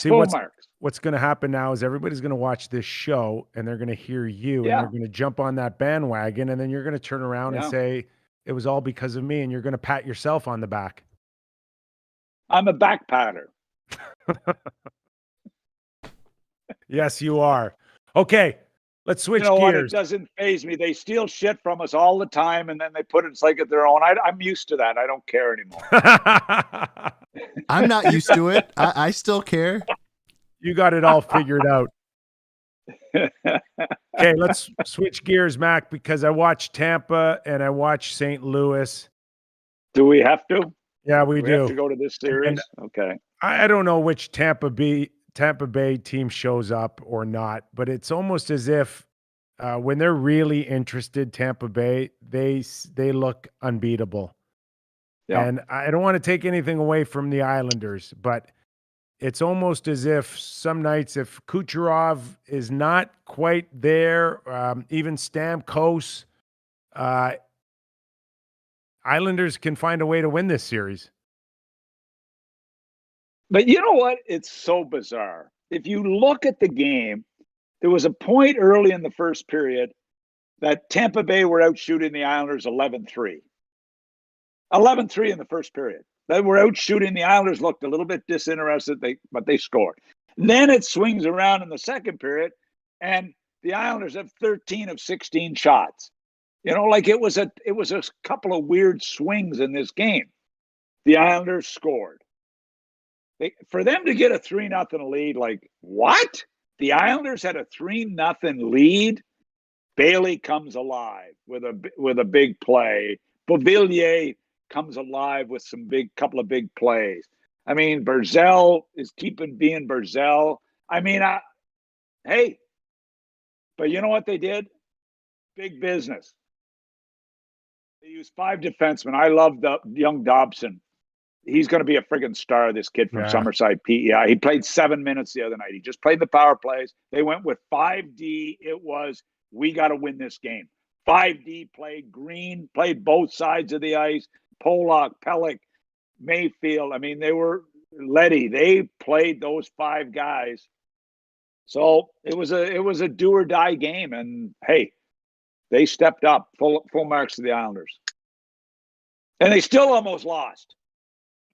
See, what's going to happen now is everybody's going to watch this show, and they're going to hear you, and they're going to jump on that bandwagon, and then you're going to turn around and say, it was all because of me, and you're going to pat yourself on the back. I'm a back patter. Yes, you are. Okay, let's switch gears. What? It doesn't faze me. They steal shit from us all the time, and then they put it like their own. I'm used to that. I don't care anymore. I'm not used to it. I still care. You got it all figured out. Okay, let's switch gears, Mac, because I watched Tampa and I watched St. Louis. Do we have to? Yeah, we do. We have to go to this series? Okay. I don't know which Tampa Bay team shows up or not, but it's almost as if when they're really interested, Tampa Bay, they look unbeatable. Yeah. And I don't want to take anything away from the Islanders, but it's almost as if some nights, if Kucherov is not quite there, even Stamkos, Islanders can find a way to win this series. But you know what? It's so bizarre. If you look at the game, there was a point early in the first period that Tampa Bay were out shooting the Islanders 11-3. 11-3 in the first period. They were out shooting. The Islanders looked a little bit disinterested, but they scored. Then it swings around in the second period, and the Islanders have 13 of 16 shots. It was a couple of weird swings in this game. The Islanders scored. For them to get a 3-0 lead, what? The Islanders had a 3-0 lead. Bailey comes alive with a big play. Beauvillier comes alive with couple of big plays. I mean, Barzal is keeping being Barzal. I mean, hey, but you know what they did? Big business. They used 5 defensemen. I love the young Dobson. He's going to be a friggin' star, this kid from Summerside, PEI. He played 7 minutes the other night. He just played the power plays. They went with 5D. It was, we got to win this game. 5D played. Green played both sides of the ice. Pollock, Pellick, Mayfield. I mean, they were Letty. They played those 5 guys. So it was a do or die game. And hey, they stepped up. Full marks to the Islanders. And they still almost lost.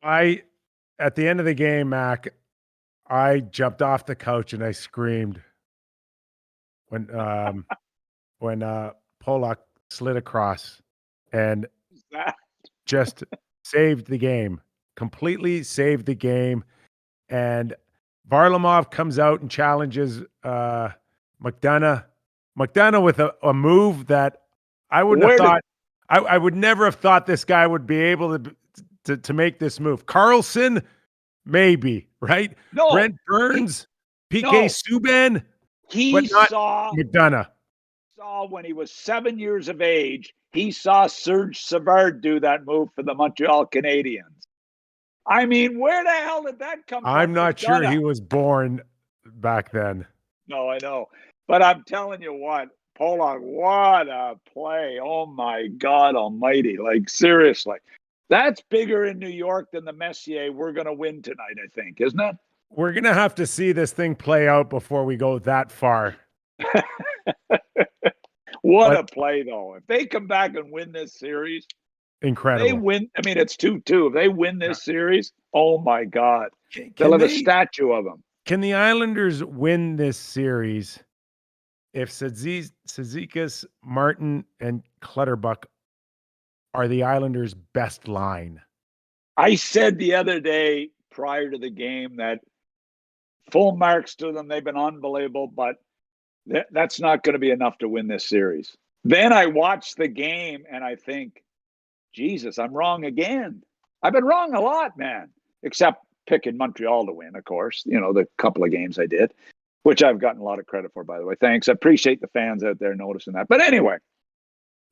At the end of the game, Mac, I jumped off the couch and I screamed when Pollock slid across and just saved the game, completely saved the game. And Varlamov comes out and challenges McDonough with a move that I wouldn't have thought. I would never have thought this guy would be able to make this move. Carlson, maybe, right? No. Brent Burns, PK Subban, he saw McDonough. When he was 7 years of age, he saw Serge Savard do that move for the Montreal Canadiens. I mean, where the hell did that come from? I'm not sure he was born back then. No, I know. But I'm telling you what, Pollock, what a play. Oh, my God almighty. Like, seriously. That's bigger in New York than the Messier we're going to win tonight, I think, isn't it? We're going to have to see this thing play out before we go that far. What a play, though. If they come back and win this series, incredible. They win. I mean, it's 2-2. If they win this series, oh, my God. They'll have a statue of them. Can the Islanders win this series if Cizikas, Martin, and Clutterbuck are the Islanders' best line? I said the other day prior to the game that full marks to them. They've been unbelievable, but that's not going to be enough to win this series. Then I watch the game and I think, Jesus, I'm wrong again. I've been wrong a lot, man, except picking Montreal to win, of course. You know, the couple of games I did, which I've gotten a lot of credit for, by the way. Thanks. I appreciate the fans out there noticing that. But anyway,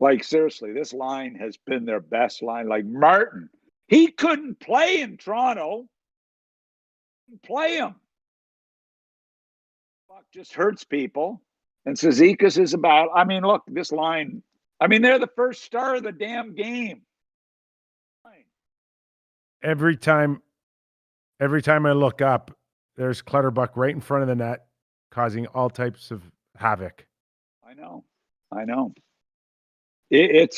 like, seriously, this line has been their best line. Like, Martin, he couldn't play in Toronto. Play him. Fuck, just hurts people. And Cizikas is about, I mean, look, this line, I mean, they're the first star of the damn game. Every time I look up, there's Clutterbuck right in front of the net, causing all types of havoc. I know. They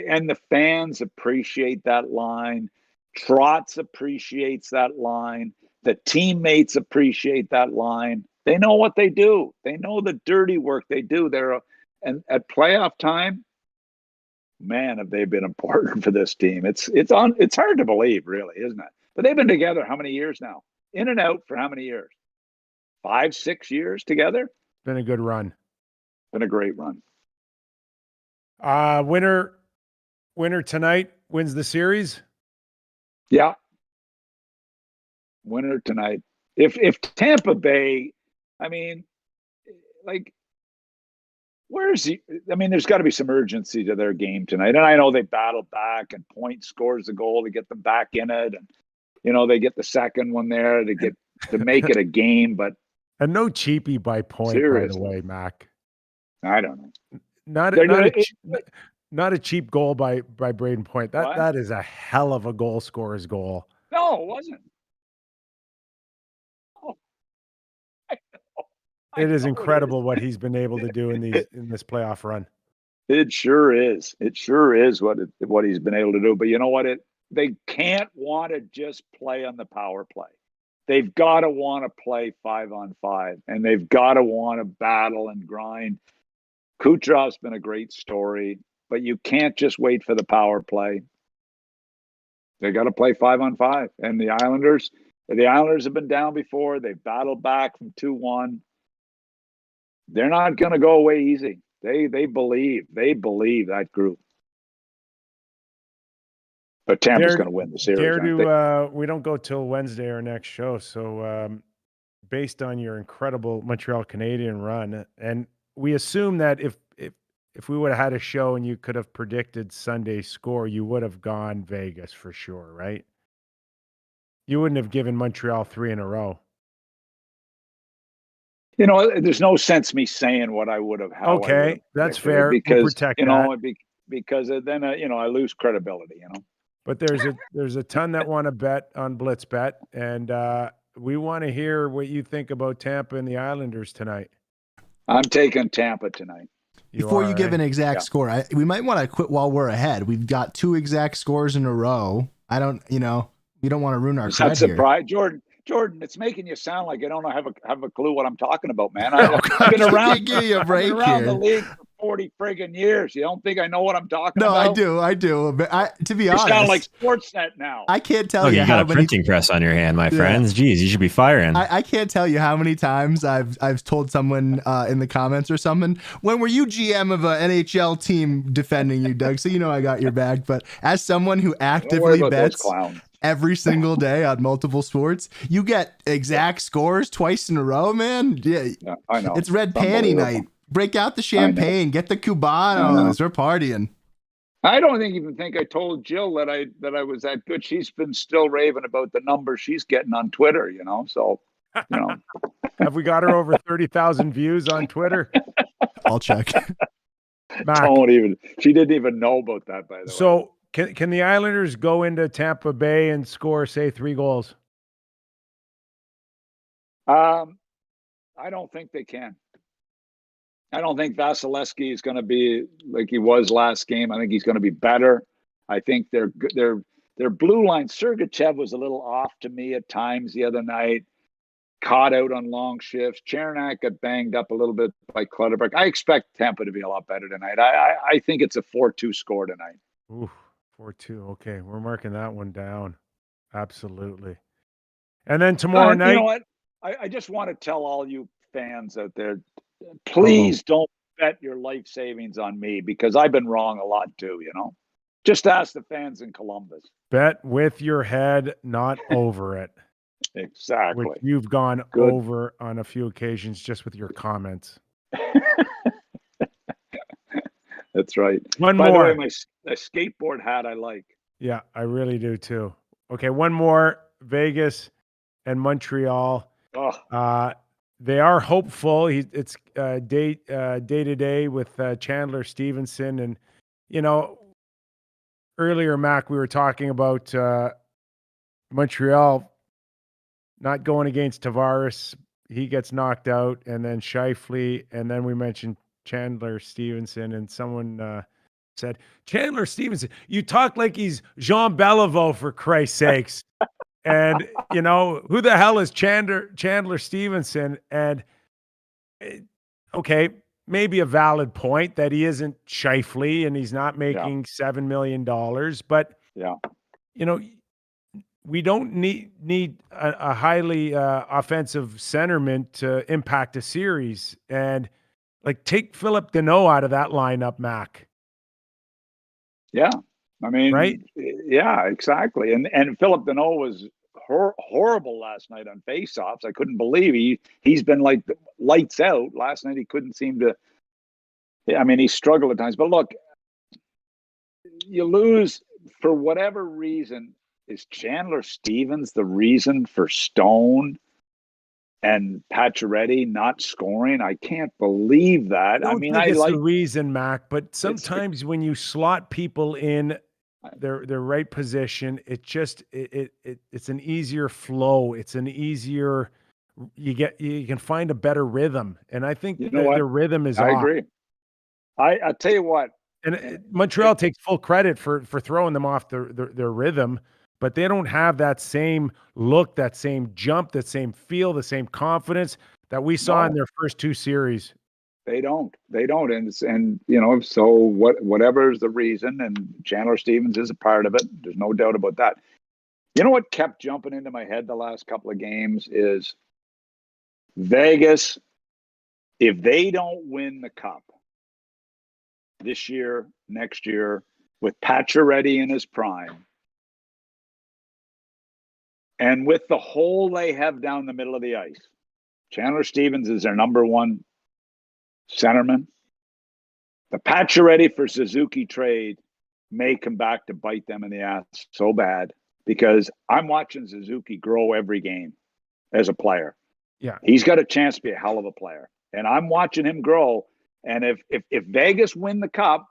and the fans appreciate that line. Trotz appreciates that line. The teammates appreciate that line. They know what they do. They know the dirty work they do. And at playoff time, man, have they been important for this team. It's hard to believe, really, isn't it? But they've been together how many years now? In and out for how many years? 5-6 years together? Been a good run. Been a great run. Winner tonight wins the series. Yeah. Winner tonight. If Tampa Bay, I mean, like, where's he? I mean, there's got to be some urgency to their game tonight. And I know they battle back and Point scores the goal to get them back in it. And, you know, they get the second one there to make it a game. But and no cheapie by Point, seriously. By the way, Mac. I don't know. Not a cheap goal by Braden Point. That is a hell of a goal scorer's goal. No, it wasn't. Oh, it is incredible what he's been able to do in this playoff run. It sure is. It sure is what he's been able to do. But you know what? They can't want to just play on the power play. They've got to want to play 5-on-5, and they've got to want to battle and grind. Kucherov's been a great story, but you can't just wait for the power play. They got to play 5-on-5. And the Islanders have been down before. They've battled back from 2-1. they're not going to go away easy. They believe that group. But Tampa's going to win the series. We don't go till Wednesday, our next show. So based on your incredible Montreal Canadian run, and we assume that if we would have had a show and you could have predicted Sunday's score, you would have gone Vegas for sure, right? You wouldn't have given Montreal 3 in a row. You know, there's no sense me saying what I would have. Okay, that's fair. Because because then I lose credibility. You know. But there's a ton that want to bet on Blitz Bet, and we want to hear what you think about Tampa and the Islanders tonight. I'm taking Tampa tonight. Before you give an exact score, we might want to quit while we're ahead. We've got 2 exact scores in a row. We don't want to ruin our cred here. Surprise, Jordan, it's making you sound like I don't have a clue what I'm talking about, man. I've been around the league for 40 friggin' years. You don't think I know what I'm talking about? No, I do. But to be honest, you sound like Sportsnet now. I can't tell you how many. You got a printing press on your hand, my friends. Jeez, you should be firing. I can't tell you how many times I've told someone in the comments or something, when were you GM of an NHL team defending you, Doug? So I got your back. But as someone who actively bets every single day on multiple sports, you get exact scores twice in a row, man. Yeah, I know. It's red panty night. Break out the champagne, get the Cubanos. We're partying. I don't even think I told Jill that I was that good. She's been still raving about the numbers she's getting on Twitter, So, Have we got her over 30,000 views on Twitter? I'll check. She didn't even know about that, by the way. So can the Islanders go into Tampa Bay and score, say, 3 goals? I don't think they can. I don't think Vasilevsky is going to be like he was last game. I think he's going to be better. I think their blue line, Sergachev was a little off to me at times the other night, caught out on long shifts. Chernak got banged up a little bit by Clutterbuck. I expect Tampa to be a lot better tonight. I think it's a 4-2 score tonight. Ooh, 4-2. Okay, we're marking that one down. Absolutely. And then tomorrow night. You know what? I just want to tell all you fans out there, please don't bet your life savings on me, because I've been wrong a lot too, Just ask the fans in Columbus. Bet with your head, not over it. Exactly. Which you've gone over on a few occasions just with your comments. That's right. One By more. the way, my skateboard hat I like. Yeah, I really do too. Okay, one more. Vegas and Montreal. They are hopeful. It's day to day with Chandler Stevenson, and earlier, Mac, we were talking about Montreal not going against Tavares. He gets knocked out, and then Scheifele, and then we mentioned Chandler Stevenson, and someone said, Chandler Stevenson, you talk like he's Jean Beliveau, for Christ's sakes. And, who the hell is Chandler Stevenson? And, okay, maybe a valid point that he isn't Scheifele and he's not making $7 million. But, we don't need a highly offensive centerman to impact a series. And, take Philip Deneau out of that lineup, Mac. Yeah. I mean, right? Yeah, exactly. And Philip Deneau was horrible last night on faceoffs. I couldn't believe he's been like lights out. Last night he couldn't seem to. I mean, he struggled at times. But look, you lose for whatever reason. Is Chandler Stevens the reason for Stone and Pacioretty not scoring? I can't believe that. I mean, it's the reason, Mac. But sometimes when you slot people in their right position, it just it's an easier flow. It's an easier you can find a better rhythm, and I think the rhythm is. I agree. I tell you what, and Montreal takes full credit for throwing them off their rhythm, but they don't have that same look, that same jump, that same feel, the same confidence that we saw in their first 2 series. They don't. And so whatever is the reason, and Chandler Stevens is a part of it. There's no doubt about that. You know what kept jumping into my head the last couple of games is Vegas if they don't win the cup this year, next year, with Pacioretty in his prime, and with the hole they have down the middle of the ice, Chandler Stevens is their number one centerman. The Pacioretty for Suzuki trade may come back to bite them in the ass so bad, because I'm watching Suzuki grow every game as a player. Yeah. He's got a chance to be a hell of a player. And I'm watching him grow. And if Vegas win the cup,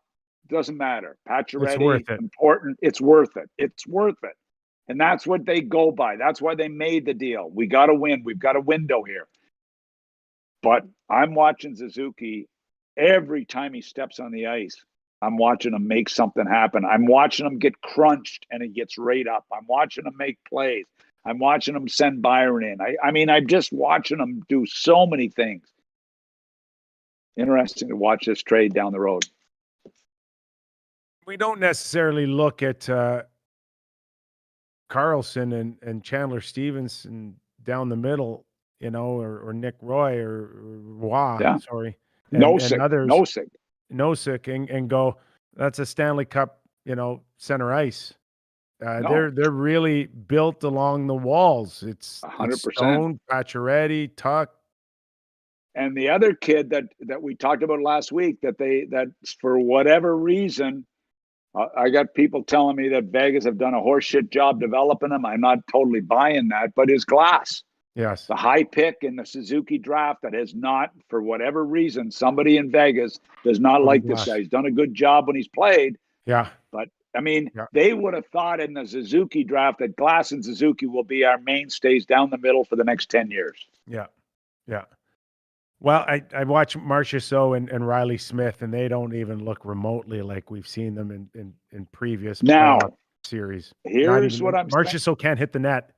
doesn't matter. Pacioretty, important. It's worth it. It's worth it. And that's what they go by. That's why they made the deal. We got to win. We've got a window here. But I'm watching Suzuki every time he steps on the ice. I'm watching him make something happen. I'm watching him get crunched and it gets right up. I'm watching him make plays. I'm watching him send Byron in. I mean, I'm just watching him do so many things. Interesting to watch this trade down the road. We don't necessarily look at Carlson and Chandler Stevenson down the middle, you know, or Nick Roy or Roy, sorry. And others, Nosek, and go, that's a Stanley Cup, you know, center ice. They're really built along the walls. It's 100%. Stone, Pacioretty, Tuck. And the other kid that we talked about last week that for whatever reason, I got people telling me that Vegas have done a horseshit job developing him. I'm not totally buying that, but his Glass. Yes. The high pick in the Suzuki draft that has not, for whatever reason, somebody in Vegas does not like this guy. He's done a good job when he's played. Yeah. But, I mean, they would have thought in the Suzuki draft that Glass and Suzuki will be our mainstays down the middle for the next 10 years. Yeah. Yeah. Well, I watch Marchessault and Riley Smith, and they don't even look remotely like we've seen them in previous series. Here's what I'm saying. Marchessault can't hit the net.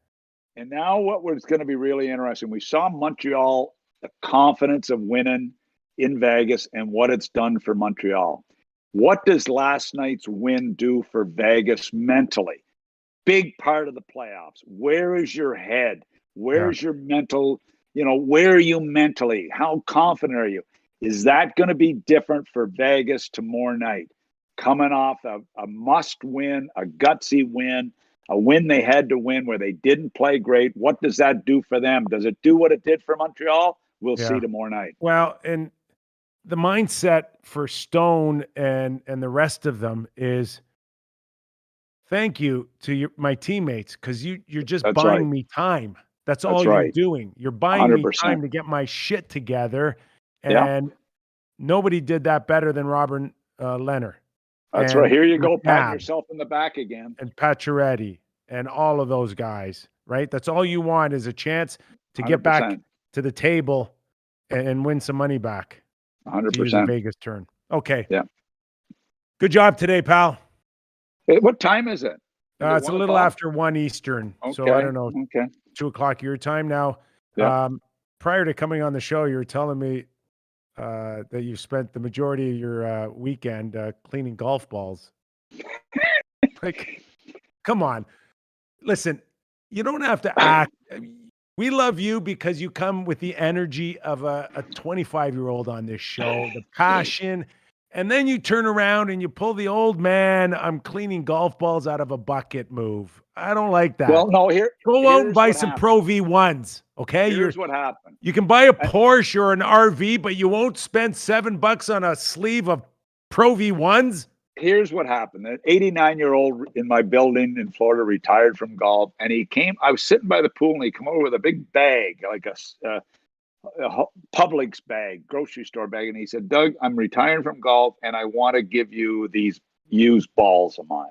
And now what was going to be really interesting, we saw Montreal, the confidence of winning in Vegas and what it's done for Montreal. What does last night's win do for Vegas mentally? Big part of the playoffs. Where is your head? Where's your mental, you know, where are you mentally? How confident are you? Is that going to be different for Vegas tomorrow night? Coming off a must win, a gutsy win, a win they had to win where they didn't play great. What does that do for them? Does it do what it did for Montreal? We'll see tomorrow night. Well, and the mindset for Stone and the rest of them is thank you to my teammates, because you're just buying me time. That's all you're doing. You're buying 100%. Me time to get my shit together. And nobody did that better than Robert Leonard. That's right. Here you go, patting yourself in the back again. And Pacioretty and all of those guys, right? That's all you want is a chance to 100%. Get back to the table and win some money back. 100%. Vegas turn. Okay. Yeah. Good job today, pal. Hey, what time is it? It's a little after 1 Eastern. Okay. So I don't know. Okay. 2:00 your time now. Yeah. Prior to coming on the show, you were telling me that you spent the majority of your weekend cleaning golf balls. Like, come on. Listen, you don't have to act. We love you because you come with the energy of a 25-year-old on this show, the passion, and then you turn around and you pull the old man, I'm cleaning golf balls out of a bucket move. I don't like that. Well, no, go out and buy some Pro V1s, okay? Here's what happened. You can buy a Porsche or an RV, but you won't spend $7 on a sleeve of Pro V1s? Here's what happened. An 89-year-old in my building in Florida retired from golf, and he came. I was sitting by the pool, and he came over with a big bag, like a Publix bag, grocery store bag, and he said, "Doug, I'm retiring from golf, and I want to give you these used balls of mine."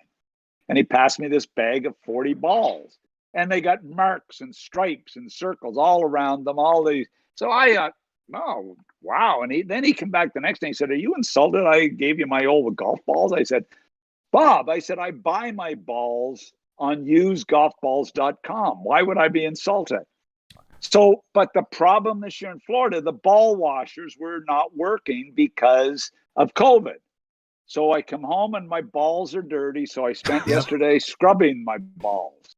And he passed me this bag of 40 balls, and they got marks and stripes and circles all around them. All these. So I thought, oh, wow. And then he came back the next day and said, "Are you insulted I gave you my old golf balls?" I said, "Bob," I said, "I buy my balls on usedgolfballs.com. Why would I be insulted?" So, but the problem this year in Florida, the ball washers were not working because of COVID. So I come home and my balls are dirty. So I spent yesterday scrubbing my balls.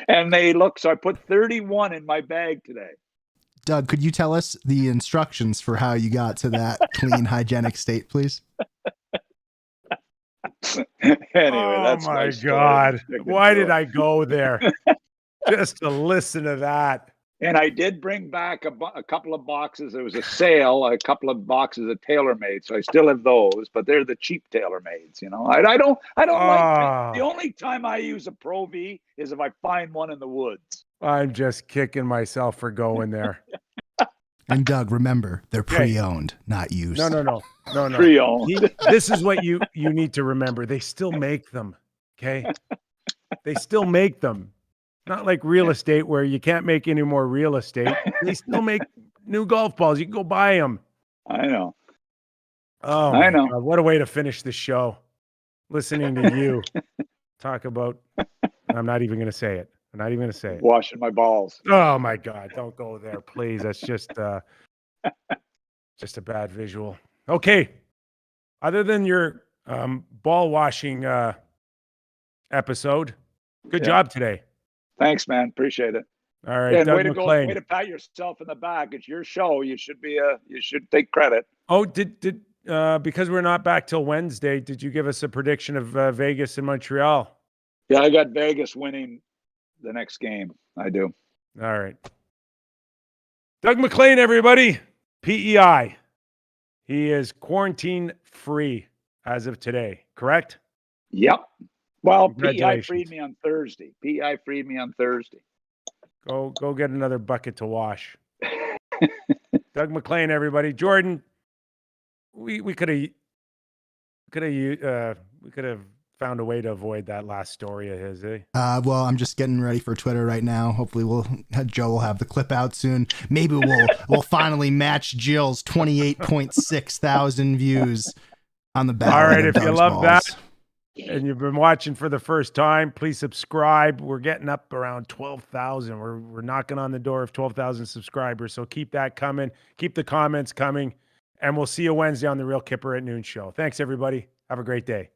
And they look, so I put 31 in my bag today. Doug, could you tell us the instructions for how you got to that clean, hygienic state, please? Anyway, that's my God. Why did I go there? Just to listen to that. And I did bring back a couple of boxes. There was a sale, a couple of boxes of TaylorMade, so I still have those, but they're the cheap TaylorMades. You know, I don't like. The only time I use a Pro V is if I find one in the woods. I'm just kicking myself for going there. And Doug, remember, they're pre-owned, not used. No. Pre-owned. This is what you need to remember. They still make them. Okay, they still make them. Not like real estate where you can't make any more real estate. They still make new golf balls. You can go buy them. I know. Oh, I know. God, what a way to finish the show. Listening to you talk about, I'm not even going to say it. I'm not even going to say it. Washing my balls. Oh my God. Don't go there, please. That's just a bad visual. Okay. Other than your ball washing episode, good job today. Thanks, man. Appreciate it. All right, Doug Maclean. Way to pat yourself in the back. It's your show. You should take credit. Oh, did because we're not back till Wednesday, did you give us a prediction of Vegas and Montreal? Yeah, I got Vegas winning the next game. I do. All right. Doug Maclean, everybody. PEI. He is quarantine free as of today, correct? Yep. Well, PEI freed me on Thursday. Go get another bucket to wash. Doug Maclean, everybody. Jordan, we could have found a way to avoid that last story of his, eh? Well, I'm just getting ready for Twitter right now. Hopefully Joe will have the clip out soon. Maybe we'll finally match Jill's 28.6 thousand views on the back. All right, if you love that and you've been watching for the first time, please subscribe. We're getting up around 12,000. We're knocking on the door of 12,000 subscribers. So keep that coming. Keep the comments coming. And we'll see you Wednesday on the Real Kyper at noon show. Thanks, everybody. Have a great day.